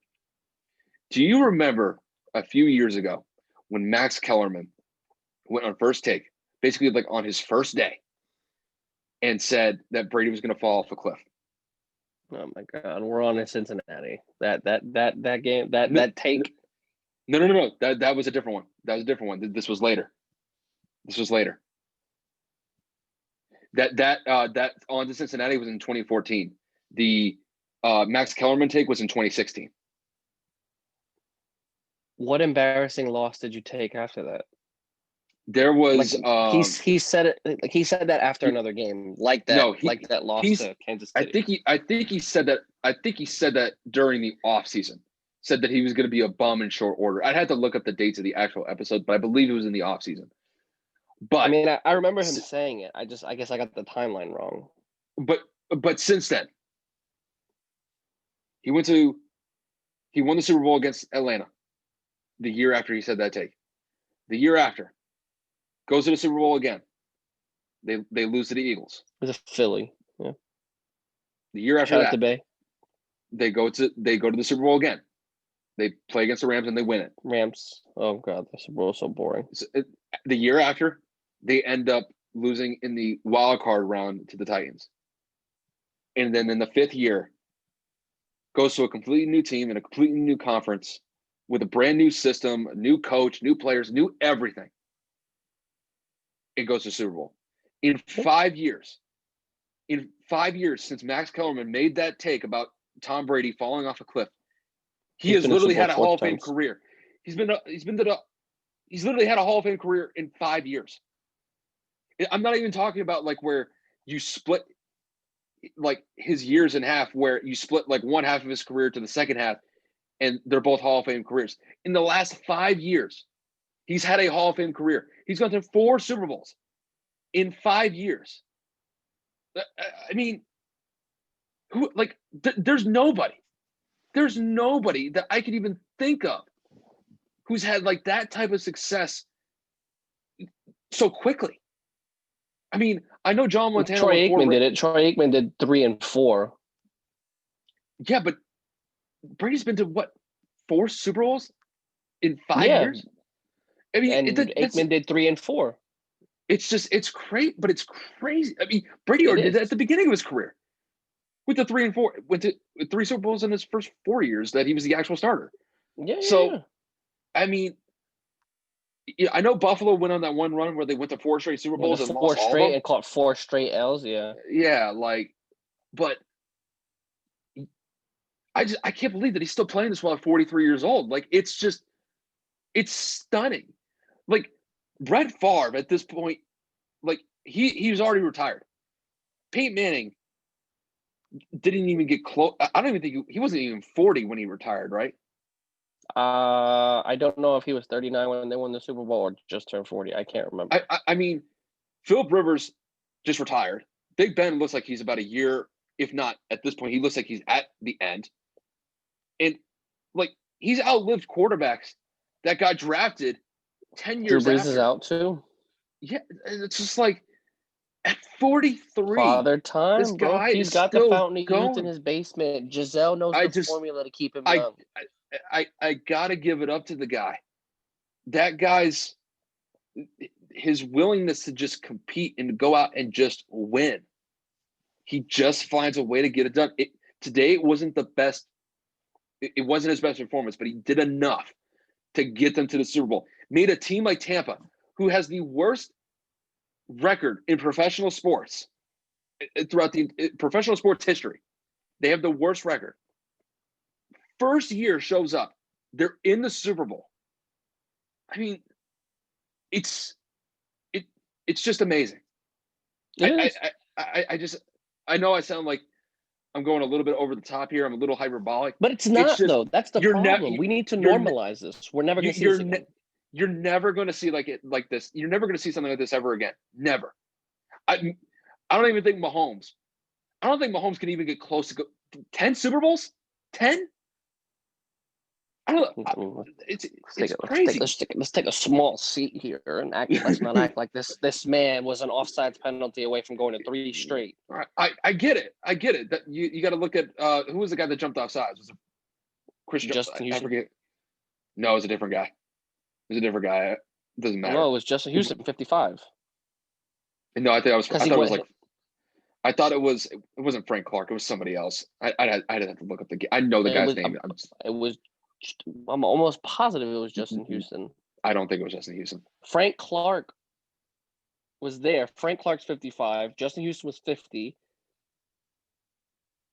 Do you remember a few years ago when Max Kellerman went on First Take, basically like on his first day, and said that Brady was going to fall off a cliff? Oh my God, we're on in Cincinnati. That game, that take. No. That was a different one. That was a different one. This was later. That on to Cincinnati was in 2014. The Max Kellerman take was in 2016. What embarrassing loss did you take after that? There was he said it, like he said that after another game, like that. No, like that loss to Kansas City. I think he said that during the off season. said that he was going to be a bum in short order. I'd have to look up the dates of the actual episode, but I believe it was in the offseason. But I mean, I remember him saying it. I guess I got the timeline wrong. But since then, he won the Super Bowl against Atlanta the year after he said that take. The year after, goes to the Super Bowl again. They lose to the Eagles. It was a Philly. Yeah. The year after Shout that, out to Bay. they go to the Super Bowl again. They play against the Rams and they win it. Rams. Oh God, the Super Bowl is so boring. So the year after, they end up losing in the wild card round to the Titans. And then in the 5th year, goes to a completely new team in a completely new conference with a brand new system, a new coach, new players, new everything. It goes to Super Bowl. In 5 years since Max Kellerman made that take about Tom Brady falling off a cliff, he has literally had a Hall of Fame career. He's literally had a Hall of Fame career in 5 years. I'm not even talking about like where you split like his years in half, where you split like one half of his career to the second half, and they're both Hall of Fame careers. In the last 5 years, he's had a Hall of Fame career. He's gone to 4 Super Bowls in 5 years. I mean, who like there's nobody that I could even think of who's had like that type of success so quickly. I mean, I know John Montana. Troy Aikman did it. Troy Aikman did 3 and 4. Yeah, but Brady's been to what, 4 Super Bowls in 5 years? I mean, and Aikman did 3 and 4. It's crazy, but it's crazy. I mean, Brady already did that at the beginning of his career with the 3 and 4. Went to 3 Super Bowls in his first 4 years that he was the actual starter. Yeah. So, I mean, I know Buffalo went on that one run where they went to 4 straight Super Bowls and lost all of them. And caught 4 straight L's. Yeah. Yeah, like, but I can't believe that he's still playing this while at 43 years old. Like, it's stunning. Like, Brett Favre at this point, like he was already retired. Peyton Manning didn't even get close. I don't even think he wasn't even 40 when he retired, right? I don't know if he was 39 when they won the Super Bowl or just turned 40. I can't remember. I mean, Philip Rivers just retired. Big Ben looks like he's about a year, if not at this point, he looks like he's at the end. And like he's outlived quarterbacks that got drafted 10 years Drew Brees after. is out too. Yeah, it's just like at 43. Father time, this bro. guy He's got the fountain of youth in his basement. Giselle knows the formula to keep him young. I gotta give it up to the guy. That guy's his willingness to just compete and go out and just win. He just finds a way to get it done. Today it wasn't the best. It wasn't his best performance, but he did enough to get them to the Super Bowl. Made a team like Tampa, who has the worst record in professional sports throughout the professional sports history. They have the worst record. First year shows up. They're in the Super Bowl. I mean, it's just amazing. I know I sound like I'm going a little bit over the top here. I'm a little hyperbolic. But it's not, though. That's the problem. We need to normalize this. We're never going to see this again. You're never going to see like this. You're never going to see something like this ever again. Never. I don't even think Mahomes. I don't think Mahomes can even get close to 10 Super Bowls. 10. I don't know. It's crazy. Let's take a small seat here and let's not act like this man was an offsides penalty away from going to 3 straight. I get it. That you got to look at who was the guy that jumped offsides? Was it Christian? Justin Houston? I forget. No, it was a different guy. It doesn't matter. No, it was Justin Houston, 55. No, I thought it wasn't Frank Clark. It was somebody else. I'd have to look up the. I know the guy's name. I'm almost positive it was Justin Houston. I don't think it was Justin Houston. Frank Clark was there. Frank Clark's 55. Justin Houston was 50.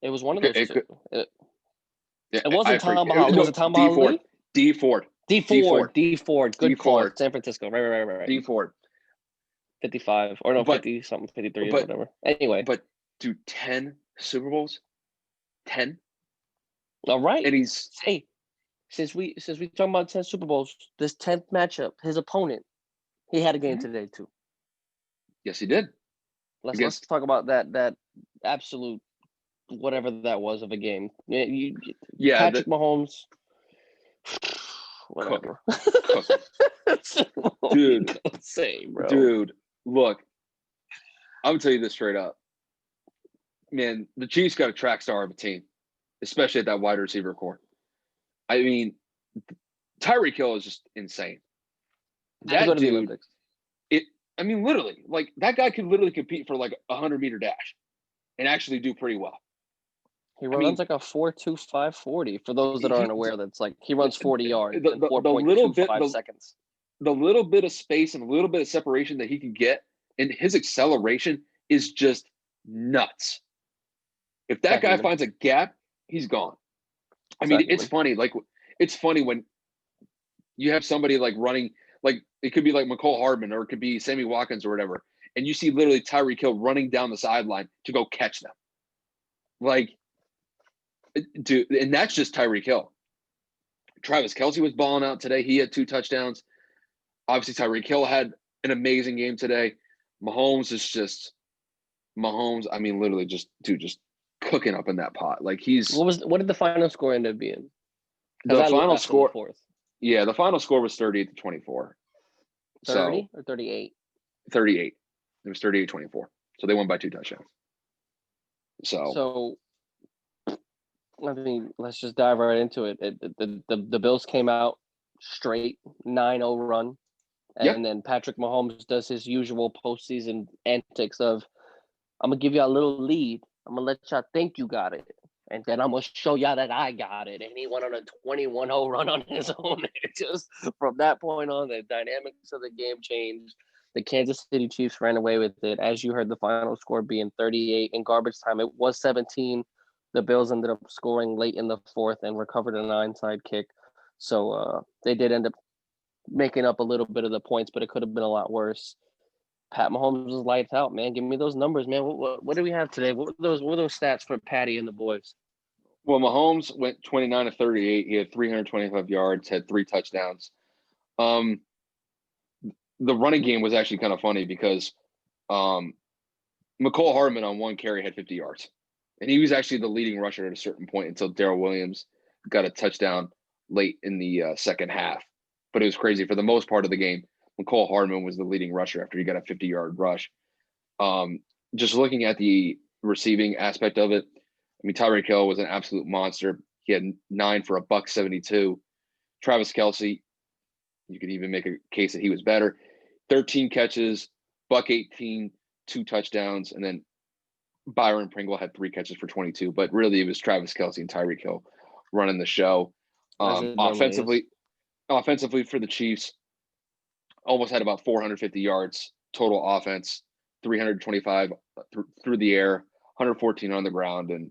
It was one of those two. It wasn't Tom Bahali. Was it Tom Bahali? D Ford. Good call. San Francisco. Right. D Ford. 55 or no, 50 something, 53 or whatever. Anyway, but do 10 Super Bowls? 10. All right. And he's since we talking about 10 Super Bowls, this 10th matchup, his opponent, he had a game today too. Yes, he did. Let's talk about that absolute whatever that was of a game. Patrick Mahomes. Whatever. Dude, say, bro. Dude, look, I'm gonna tell you this straight up. Man, the Chiefs got a track star of a team, especially at that wide receiver core. I mean, Tyreek Hill is just insane. That dude, literally, like that guy could literally compete for like a 100-meter dash and actually do pretty well. He runs like a 4.25 40. For those that aren't aware, that's like he runs 40 yards in 4.25 seconds. The little bit of space and a little bit of separation that he can get, and his acceleration is just nuts. If that guy finds a gap, he's gone. I mean, it's funny. Like, it's funny when you have somebody like running, like it could be like McCole Hardman or it could be Sammy Watkins or whatever, and you see literally Tyreek Hill running down the sideline to go catch them. Like, dude, and that's just Tyreek Hill. Travis Kelce was balling out today. He had 2 touchdowns. Obviously, Tyreek Hill had an amazing game today. Mahomes is just Mahomes. I mean, literally, just cooking up in that pot. Like what did the final score end up being? The final score. Yeah, the final score was 38-24. 30 or 38? 38. It was 38-24. So they won by 2 touchdowns. So I mean, let's just dive right into it. The Bills came out straight 9-0 run. And then Patrick Mahomes does his usual postseason antics of, I'm going to give you a little lead. I'm going to let y'all think you got it. And then I'm going to show y'all that I got it. And he went on a 21-0 run on his own. Just from that point on, the dynamics of the game changed. The Kansas City Chiefs ran away with it. As you heard, the final score being 38 in garbage time. It was 17. The Bills ended up scoring late in the 4th and recovered an onside kick. So they did end up making up a little bit of the points, but it could have been a lot worse. Pat Mahomes was lights out, man. Give me those numbers, man. What do we have today? What were those stats for Patty and the boys? Well, Mahomes went 29 of 38. He had 325 yards, had 3 touchdowns. The running game was actually kind of funny because McCole Hardman on 1 carry had 50 yards. And he was actually the leading rusher at a certain point until Darrell Williams got a touchdown late in the second half. But it was crazy. For the most part of the game, McCole Hardman was the leading rusher after he got a 50-yard rush. Just looking at the receiving aspect of it, I mean, Tyreek Hill was an absolute monster. He had 9 for $172. Travis Kelce, you could even make a case that he was better. 13 catches, $118, 2 touchdowns, and then Byron Pringle had 3 catches for 22. But really, it was Travis Kelce and Tyreek Hill running the show. Offensively for the Chiefs, almost had about 450 yards total offense, 325 through the air, 114 on the ground. And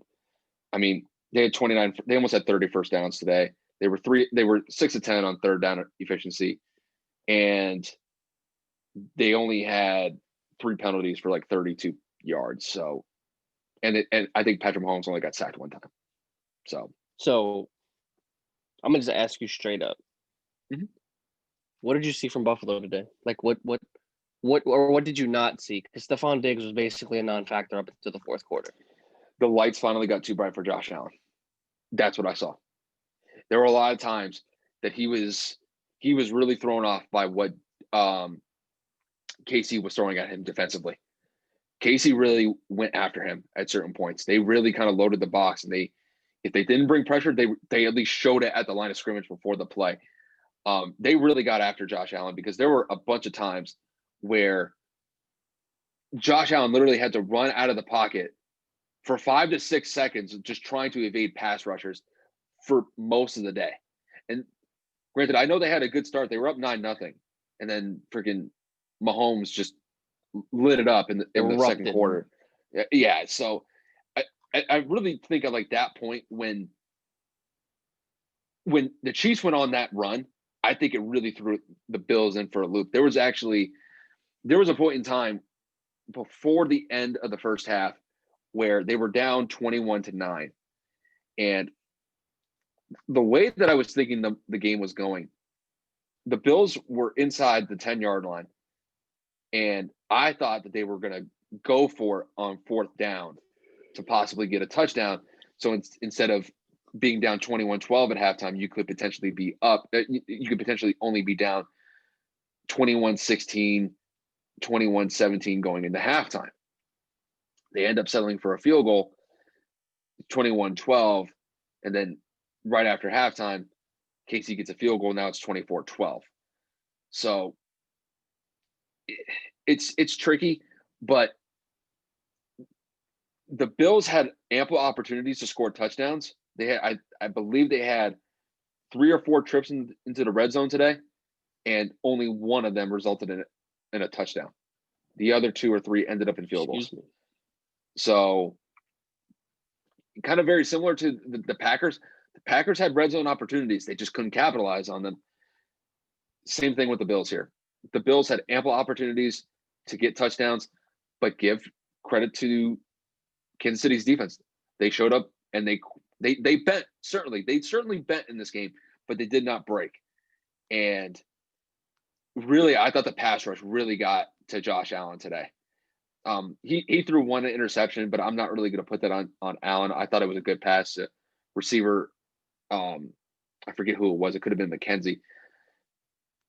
I mean, they had 29, they almost had 30 first downs today. They were 6 of 10 on third down efficiency. And they only had 3 penalties for like 32 yards. So, and I think Patrick Mahomes only got sacked 1 time. So I'm going to just ask you straight up. Mm-hmm. What did you see from Buffalo today? Like what did you not see? Because Stephon Diggs was basically a non-factor up into the 4th quarter. The lights finally got too bright for Josh Allen. That's what I saw. There were a lot of times that he was really thrown off by what KC was throwing at him defensively. KC really went after him at certain points. They really kind of loaded the box, and if they didn't bring pressure, they at least showed it at the line of scrimmage before the play. They really got after Josh Allen because there were a bunch of times where Josh Allen literally had to run out of the pocket for 5 to 6 seconds just trying to evade pass rushers for most of the day. And granted, I know they had a good start. They were up 9-0. And then freaking Mahomes just lit it up in the second quarter. Yeah, so I really think at like that point when the Chiefs went on that run, I think it really threw the Bills in for a loop. There was a point in time before the end of the first half where they were down 21-9. And the way that I was thinking the game was going, the Bills were inside the 10-yard line, and I thought that they were going to go for it on fourth down to possibly get a touchdown. So instead of being down 21-12 at halftime, you could potentially be up. You could potentially only be down 21-16, 21-17 going into halftime. They end up settling for a field goal, 21-12, and then right after halftime, KC gets a field goal. Now it's 24-12. So it's tricky, but the Bills had ample opportunities to score touchdowns. They had, I believe they had 3 or 4 trips into the red zone today, and only one of them resulted in a touchdown. The other 2 or 3 ended up in field goals. So kind of very similar to the Packers. The Packers had red zone opportunities. They just couldn't capitalize on them. Same thing with the Bills here. The Bills had ample opportunities to get touchdowns, but give credit to Kansas City's defense. They showed up and they bent, certainly. They certainly bent in this game, but they did not break. And really, I thought the pass rush really got to Josh Allen today. He threw one interception, but I'm not really going to put that on Allen. I thought it was a good pass to receiver. I forget who it was. It could have been McKenzie.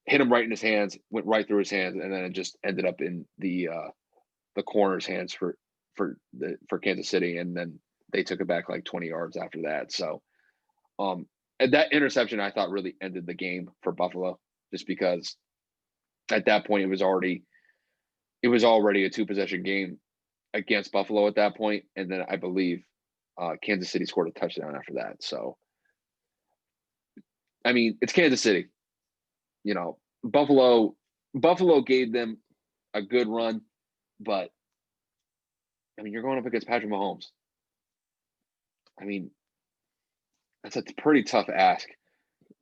Hit him right in his hands, went right through his hands, and then it just ended up in the corner's hands for Kansas City, and then they took it back like 20 yards after that. So, and that interception I thought really ended the game for Buffalo, just because at that point it was already a 2-possession game against Buffalo at that point, and then I believe Kansas City scored a touchdown after that. So, I mean, it's Kansas City. You know, Buffalo gave them a good run, but I mean, you're going up against Patrick Mahomes. I mean, that's a pretty tough ask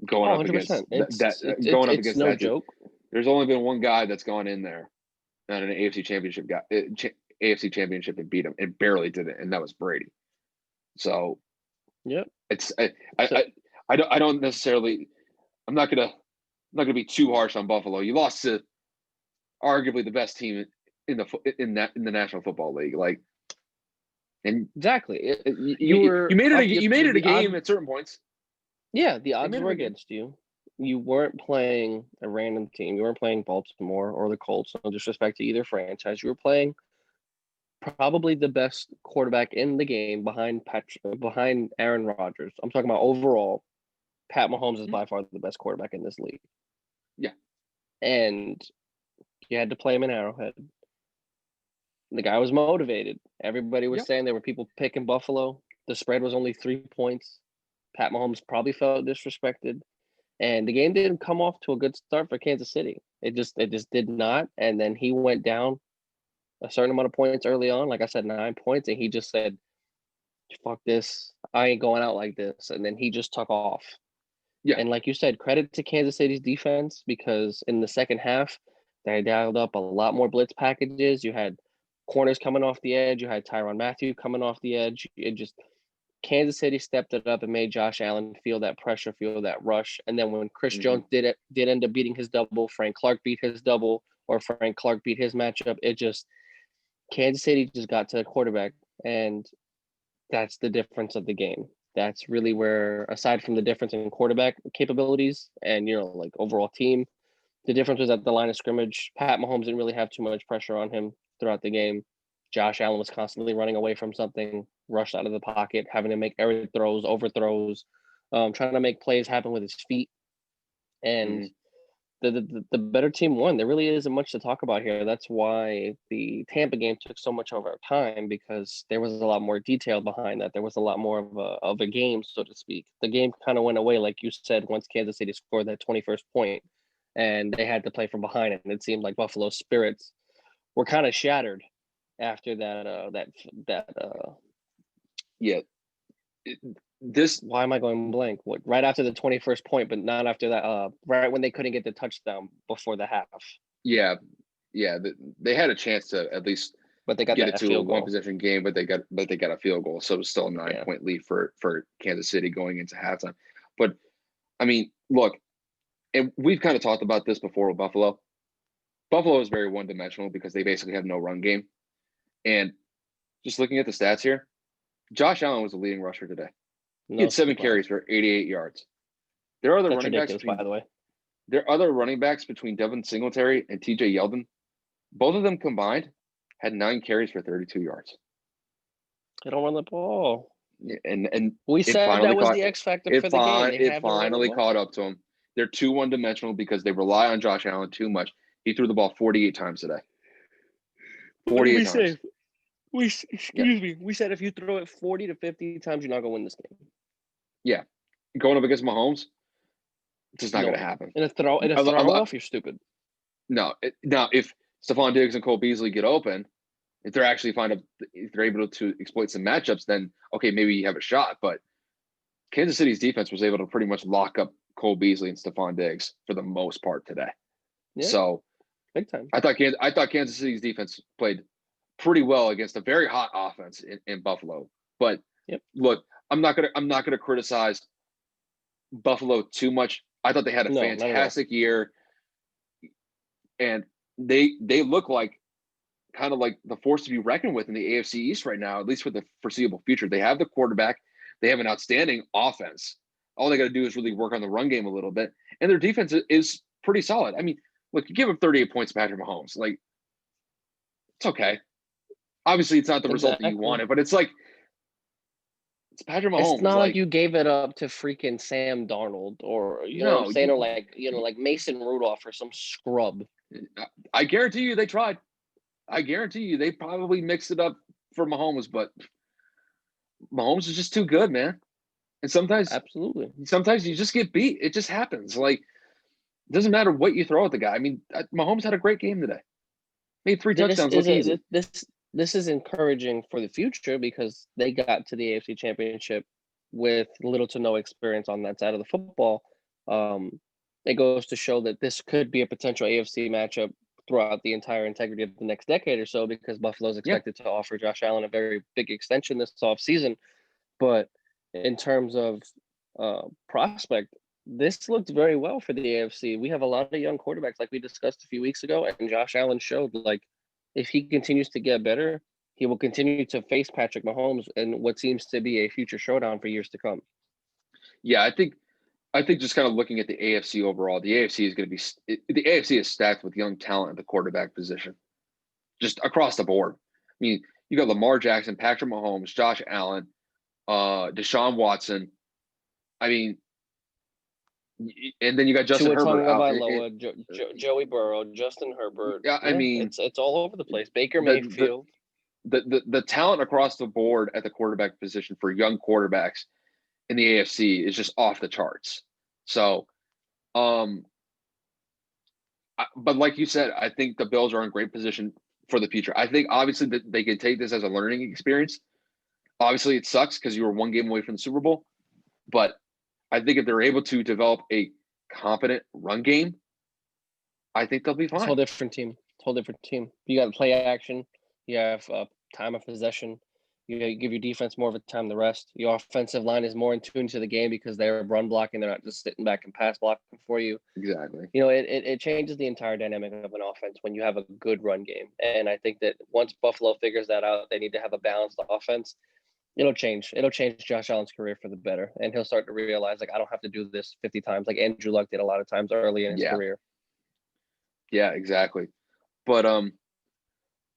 going up against that. It's no joke. There's only been one guy that's gone in there at an AFC championship and beat him and barely did it, and that was Brady. So, yep. It's I don't necessarily. I'm not gonna be too harsh on Buffalo. You lost to arguably the best team in the National Football League. Like, and exactly, you made it a game at certain points. Yeah, the odds were against you. You weren't playing a random team. You weren't playing Baltimore or the Colts. No disrespect to either franchise. You were playing probably the best quarterback in the game behind Aaron Rodgers. I'm talking about overall. Pat Mahomes is by far the best quarterback in this league. Yeah. And you had to play him in Arrowhead. The guy was motivated. Everybody was saying there were people picking Buffalo. The spread was only 3 points. Pat Mahomes probably felt disrespected. And the game didn't come off to a good start for Kansas City. It just did not. And then he went down a certain amount of points early on. Like I said, 9 points. And he just said, fuck this. I ain't going out like this. And then he just took off. Yeah. And like you said, credit to Kansas City's defense, because in the second half, they dialed up a lot more blitz packages. You had corners coming off the edge. You had Tyrann Mathieu coming off the edge. Kansas City stepped it up and made Josh Allen feel that pressure, feel that rush. And then when Chris Jones did end up beating his double, Frank Clark beat his double, or Frank Clark beat his matchup, Kansas City just got to the quarterback, and that's the difference of the game. That's really where, aside from the difference in quarterback capabilities and, like overall team, the difference was at the line of scrimmage. Pat Mahomes didn't really have too much pressure on him throughout the game. Josh Allen was constantly running away from something, rushed out of the pocket, having to make error throws, overthrows, trying to make plays happen with his feet. And the better team won. There really isn't much to talk about here. That's why the Tampa game took so much of our time, because there was a lot more detail behind that. There was a lot more of a game, so to speak. The game kind of went away, like you said, once Kansas City scored that 21st point, and they had to play from behind it. And it seemed like Buffalo's spirits were kind of shattered after that. Why am I going blank? Right after the 21st point, but not after that. Right when they couldn't get the touchdown before the half. Yeah. They had a chance to at least, but they got get it to a 1-possession game, but they got a field goal, so it was still a 9-point lead for Kansas City going into halftime. But I mean, look, and we've kind of talked about this before with Buffalo. Buffalo is very one-dimensional because they basically have no run game. And just looking at the stats here, Josh Allen was the leading rusher today. He had 7 carries for 88 yards. There are other That's running backs ridiculous, by the way. There are other running backs between Devin Singletary and TJ Yeldon. Both of them combined had 9 carries for 32 yards. They don't run the ball. And we said that was the X factor for the game. It finally caught up to him. They're too one-dimensional because they rely on Josh Allen too much. He threw the ball 48 times today. 48 times. We said if you throw it 40 to 50 times, you're not going to win this game. Yeah. Going up against Mahomes, it's just not going to happen. In a throw off, you're stupid. No. Now, if Stephon Diggs and Cole Beasley get open, if they're able to exploit some matchups, then okay, maybe you have a shot. But Kansas City's defense was able to pretty much lock up Cole Beasley and Stephon Diggs for the most part today. Yeah, so big time. I thought Kansas City's defense played pretty well against a very hot offense in Buffalo. But look, I'm not gonna criticize Buffalo too much. I thought they had a fantastic year, and they look like kind of like the force to be reckoned with in the AFC East right now, at least for the foreseeable future. They have the quarterback. They have an outstanding offense. All they got to do is really work on the run game a little bit. And their defense is pretty solid. I mean, look, you give up 38 points to Patrick Mahomes. Like, it's okay. Obviously, it's not the result that you wanted, but it's like, it's Patrick Mahomes. It's not like you gave it up to freaking Sam Darnold or, you know what I'm saying, or like Mason Rudolph or some scrub. I guarantee you they tried. I guarantee you they probably mixed it up for Mahomes, but Mahomes is just too good, man. And sometimes you just get beat. It just happens. Like, it doesn't matter what you throw at the guy. I mean, Mahomes had a great game today. Made 3 touchdowns look easy. This is encouraging for the future because they got to the AFC Championship with little to no experience on that side of the football. It goes to show that this could be a potential AFC matchup throughout the entire integrity of the next decade or so, because Buffalo's expected to offer Josh Allen a very big extension this offseason. But in terms of prospect, this looked very well for the AFC. We have a lot of young quarterbacks, like we discussed a few weeks ago, and Josh Allen showed, like, if he continues to get better, he will continue to face Patrick Mahomes in what seems to be a future showdown for years to come. Yeah, I think just kind of looking at the AFC overall, the AFC is stacked with young talent at the quarterback position, just across the board. I mean, you got Lamar Jackson, Patrick Mahomes, Josh Allen, Deshaun Watson. I mean, and then you got Justin Herbert, Joey Burrow, Justin Herbert. Yeah, I mean, it's all over the place. Baker Mayfield. The talent across the board at the quarterback position for young quarterbacks in the AFC is just off the charts. So, but like you said, I think the Bills are in great position for the future. I think obviously that they can take this as a learning experience. Obviously, it sucks because you were 1 game away from the Super Bowl, but I think if they're able to develop a competent run game, I think they'll be fine. It's a whole different team. You got play action. You have time of possession. You give your defense more of a time to rest. Your offensive line is more in tune to the game because they're run blocking. They're not just sitting back and pass blocking for you. Exactly. You know, it changes the entire dynamic of an offense when you have a good run game. And I think that once Buffalo figures that out, they need to have a balanced offense. It'll change Josh Allen's career for the better. And he'll start to realize, like, I don't have to do this 50 times like Andrew Luck did a lot of times early in his career. Yeah, exactly. But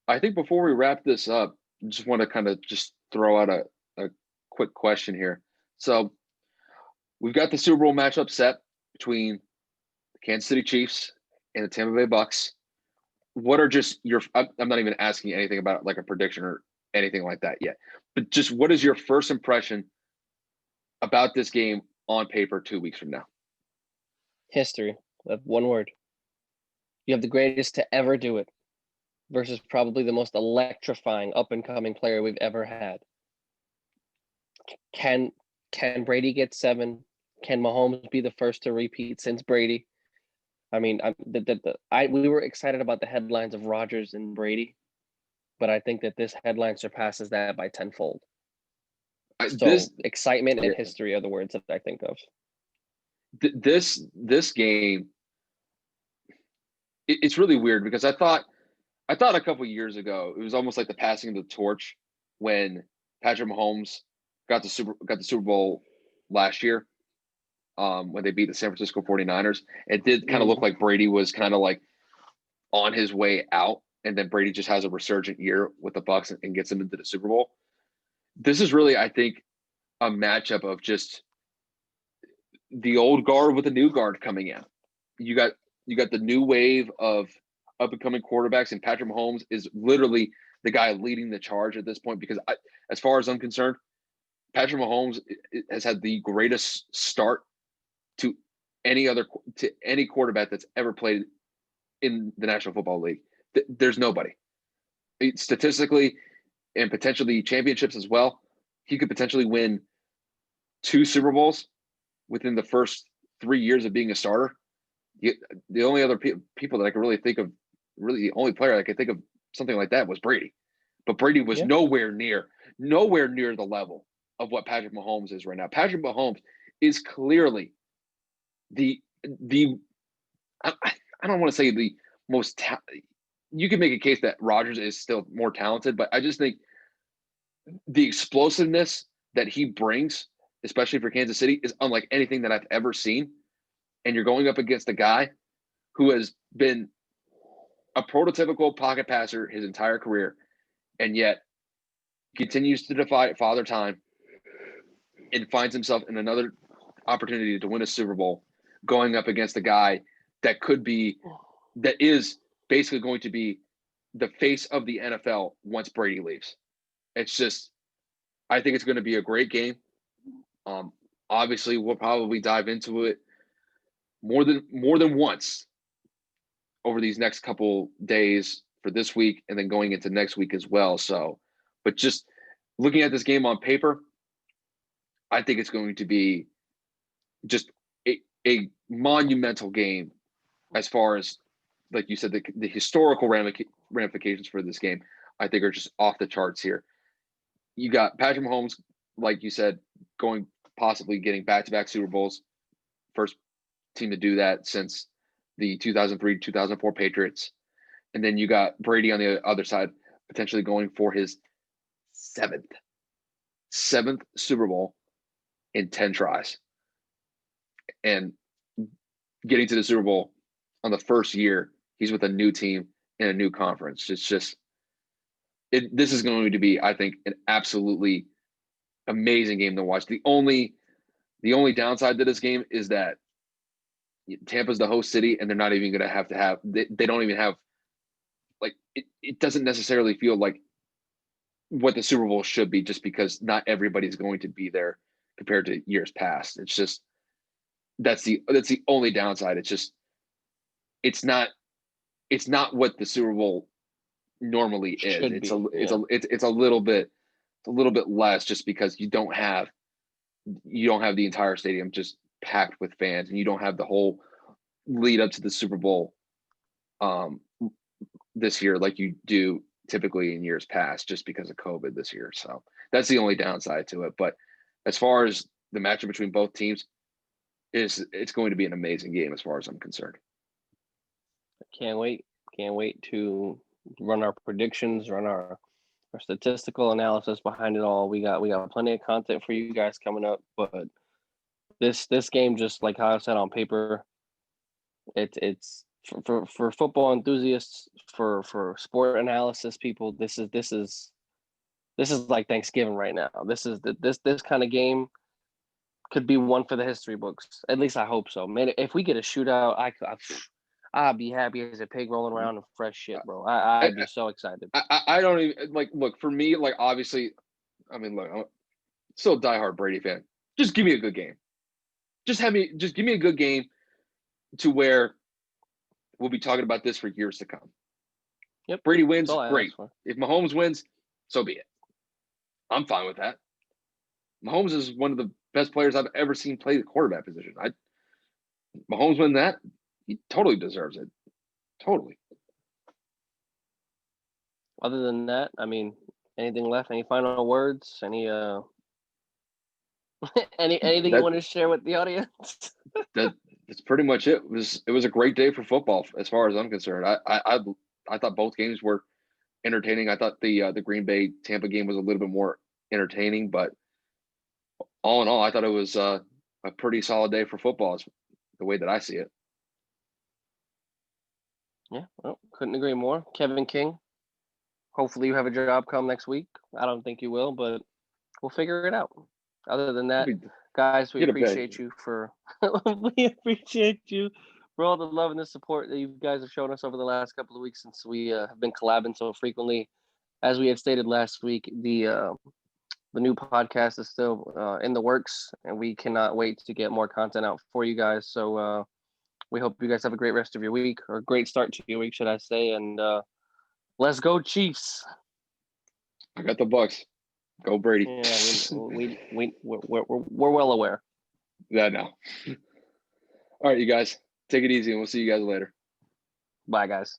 I think before we wrap this up, I just want to kind of just throw out a quick question here. So we've got the Super Bowl matchup set between the Kansas City Chiefs and the Tampa Bay Bucks. What are just your – I'm not even asking anything about like a prediction or anything like that yet. But just what is your first impression about this game on paper 2 weeks from now? History. One word. You have the greatest to ever do it versus probably the most electrifying up-and-coming player we've ever had. Can Brady get 7? Can Mahomes be the first to repeat since Brady? I mean, we were excited about the headlines of Rodgers and Brady, but I think that this headline surpasses that by tenfold. Excitement and history are the words that I think of. This game, it's really weird because I thought a couple years ago it was almost like the passing of the torch when Patrick Mahomes got the Super Bowl last year, when they beat the San Francisco 49ers. It did kind of look like Brady was kind of like on his way out, and then Brady just has a resurgent year with the Bucs and gets them into the Super Bowl. This is really, I think, a matchup of just the old guard with the new guard coming in. You got the new wave of up and coming quarterbacks, and Patrick Mahomes is literally the guy leading the charge at this point. Because as far as I'm concerned, Patrick Mahomes has had the greatest start to any quarterback that's ever played in the National Football League. There's nobody. Statistically and potentially championships as well, he could potentially win 2 Super Bowls within the first 3 years of being a starter. The only other people that I can really think of, really the only player I could think of something like that was Brady. But Brady was nowhere near the level of what Patrick Mahomes is right now. Patrick Mahomes is clearly the I don't want to say the most you can make a case that Rodgers is still more talented, but I just think the explosiveness that he brings, especially for Kansas City, is unlike anything that I've ever seen. And you're going up against a guy who has been a prototypical pocket passer his entire career, and yet continues to defy Father Time and finds himself in another opportunity to win a Super Bowl, going up against a guy that is basically going to be the face of the NFL once Brady leaves. It's just, I think it's going to be a great game. Obviously, we'll probably dive into it more than once over these next couple days for this week, and then going into next week as well. So, but just looking at this game on paper, I think it's going to be just a monumental game as far as, like you said, the historical ramifications for this game, I think, are just off the charts here. You got Patrick Mahomes, like you said, possibly getting back-to-back Super Bowls, first team to do that since the 2003-2004 Patriots. And then you got Brady on the other side, potentially going for his seventh Super Bowl in 10 tries. And getting to the Super Bowl on the first year, he's with a new team in a new conference. It's just, this is going to be, I think, an absolutely amazing game to watch. The only downside to this game is that Tampa's the host city, and they're not even going to have they don't even have, like, it doesn't necessarily feel like what the Super Bowl should be, just because not everybody's going to be there compared to years past. It's just, that's the only downside. It's just, it's not what the Super Bowl normally is. It's a little bit less, just because you don't have the entire stadium just packed with fans, and you don't have the whole lead up to the Super Bowl this year like you do typically in years past, just because of COVID this year. So that's the only downside to it. But as far as the matchup between both teams, it's going to be an amazing game as far as I'm concerned. Can't wait to run our predictions, run our statistical analysis behind it all. We got plenty of content for you guys coming up, but this game, just like how I said, on paper, it's for football enthusiasts, for sport analysis people, this is like Thanksgiving right now. This kind of game could be one for the history books. At least I hope so, man. If we get a shootout, I'd be happy as a pig rolling around in fresh shit, bro. I'd be so excited. I don't even, like, look, for me, like, obviously, I mean, look, I'm still a diehard Brady fan. Just give me a good game. Just give me a good game to where we'll be talking about this for years to come. Yep. Brady wins, great. If Mahomes wins, so be it. I'm fine with that. Mahomes is one of the best players I've ever seen play the quarterback position. Mahomes win that, he totally deserves it. Totally. Other than that, I mean, anything left? Any final words? Any Anything you That want to share with the audience? that's pretty much it. It was a great day for football as far as I'm concerned. I thought both games were entertaining. I thought the Green Bay Tampa game was a little bit more entertaining, but all in all, I thought it was a pretty solid day for football, is the way that I see it. Yeah, well, couldn't agree more. Kevin King, hopefully you have a job come next week. I don't think you will, but we'll figure it out. Other than that, guys, we Get a bed. appreciate you for we appreciate you for all the love and the support that you guys have shown us over the last couple of weeks since we have been collabing so frequently. As we had stated last week, the new podcast is still in the works, and we cannot wait to get more content out for you guys. So we hope you guys have a great rest of your week, or a great start to your week, should I say? And let's go, Chiefs! I got the Bucks. Go Brady. Yeah, we're well aware. Yeah, no. All right, you guys, take it easy, and we'll see you guys later. Bye, guys.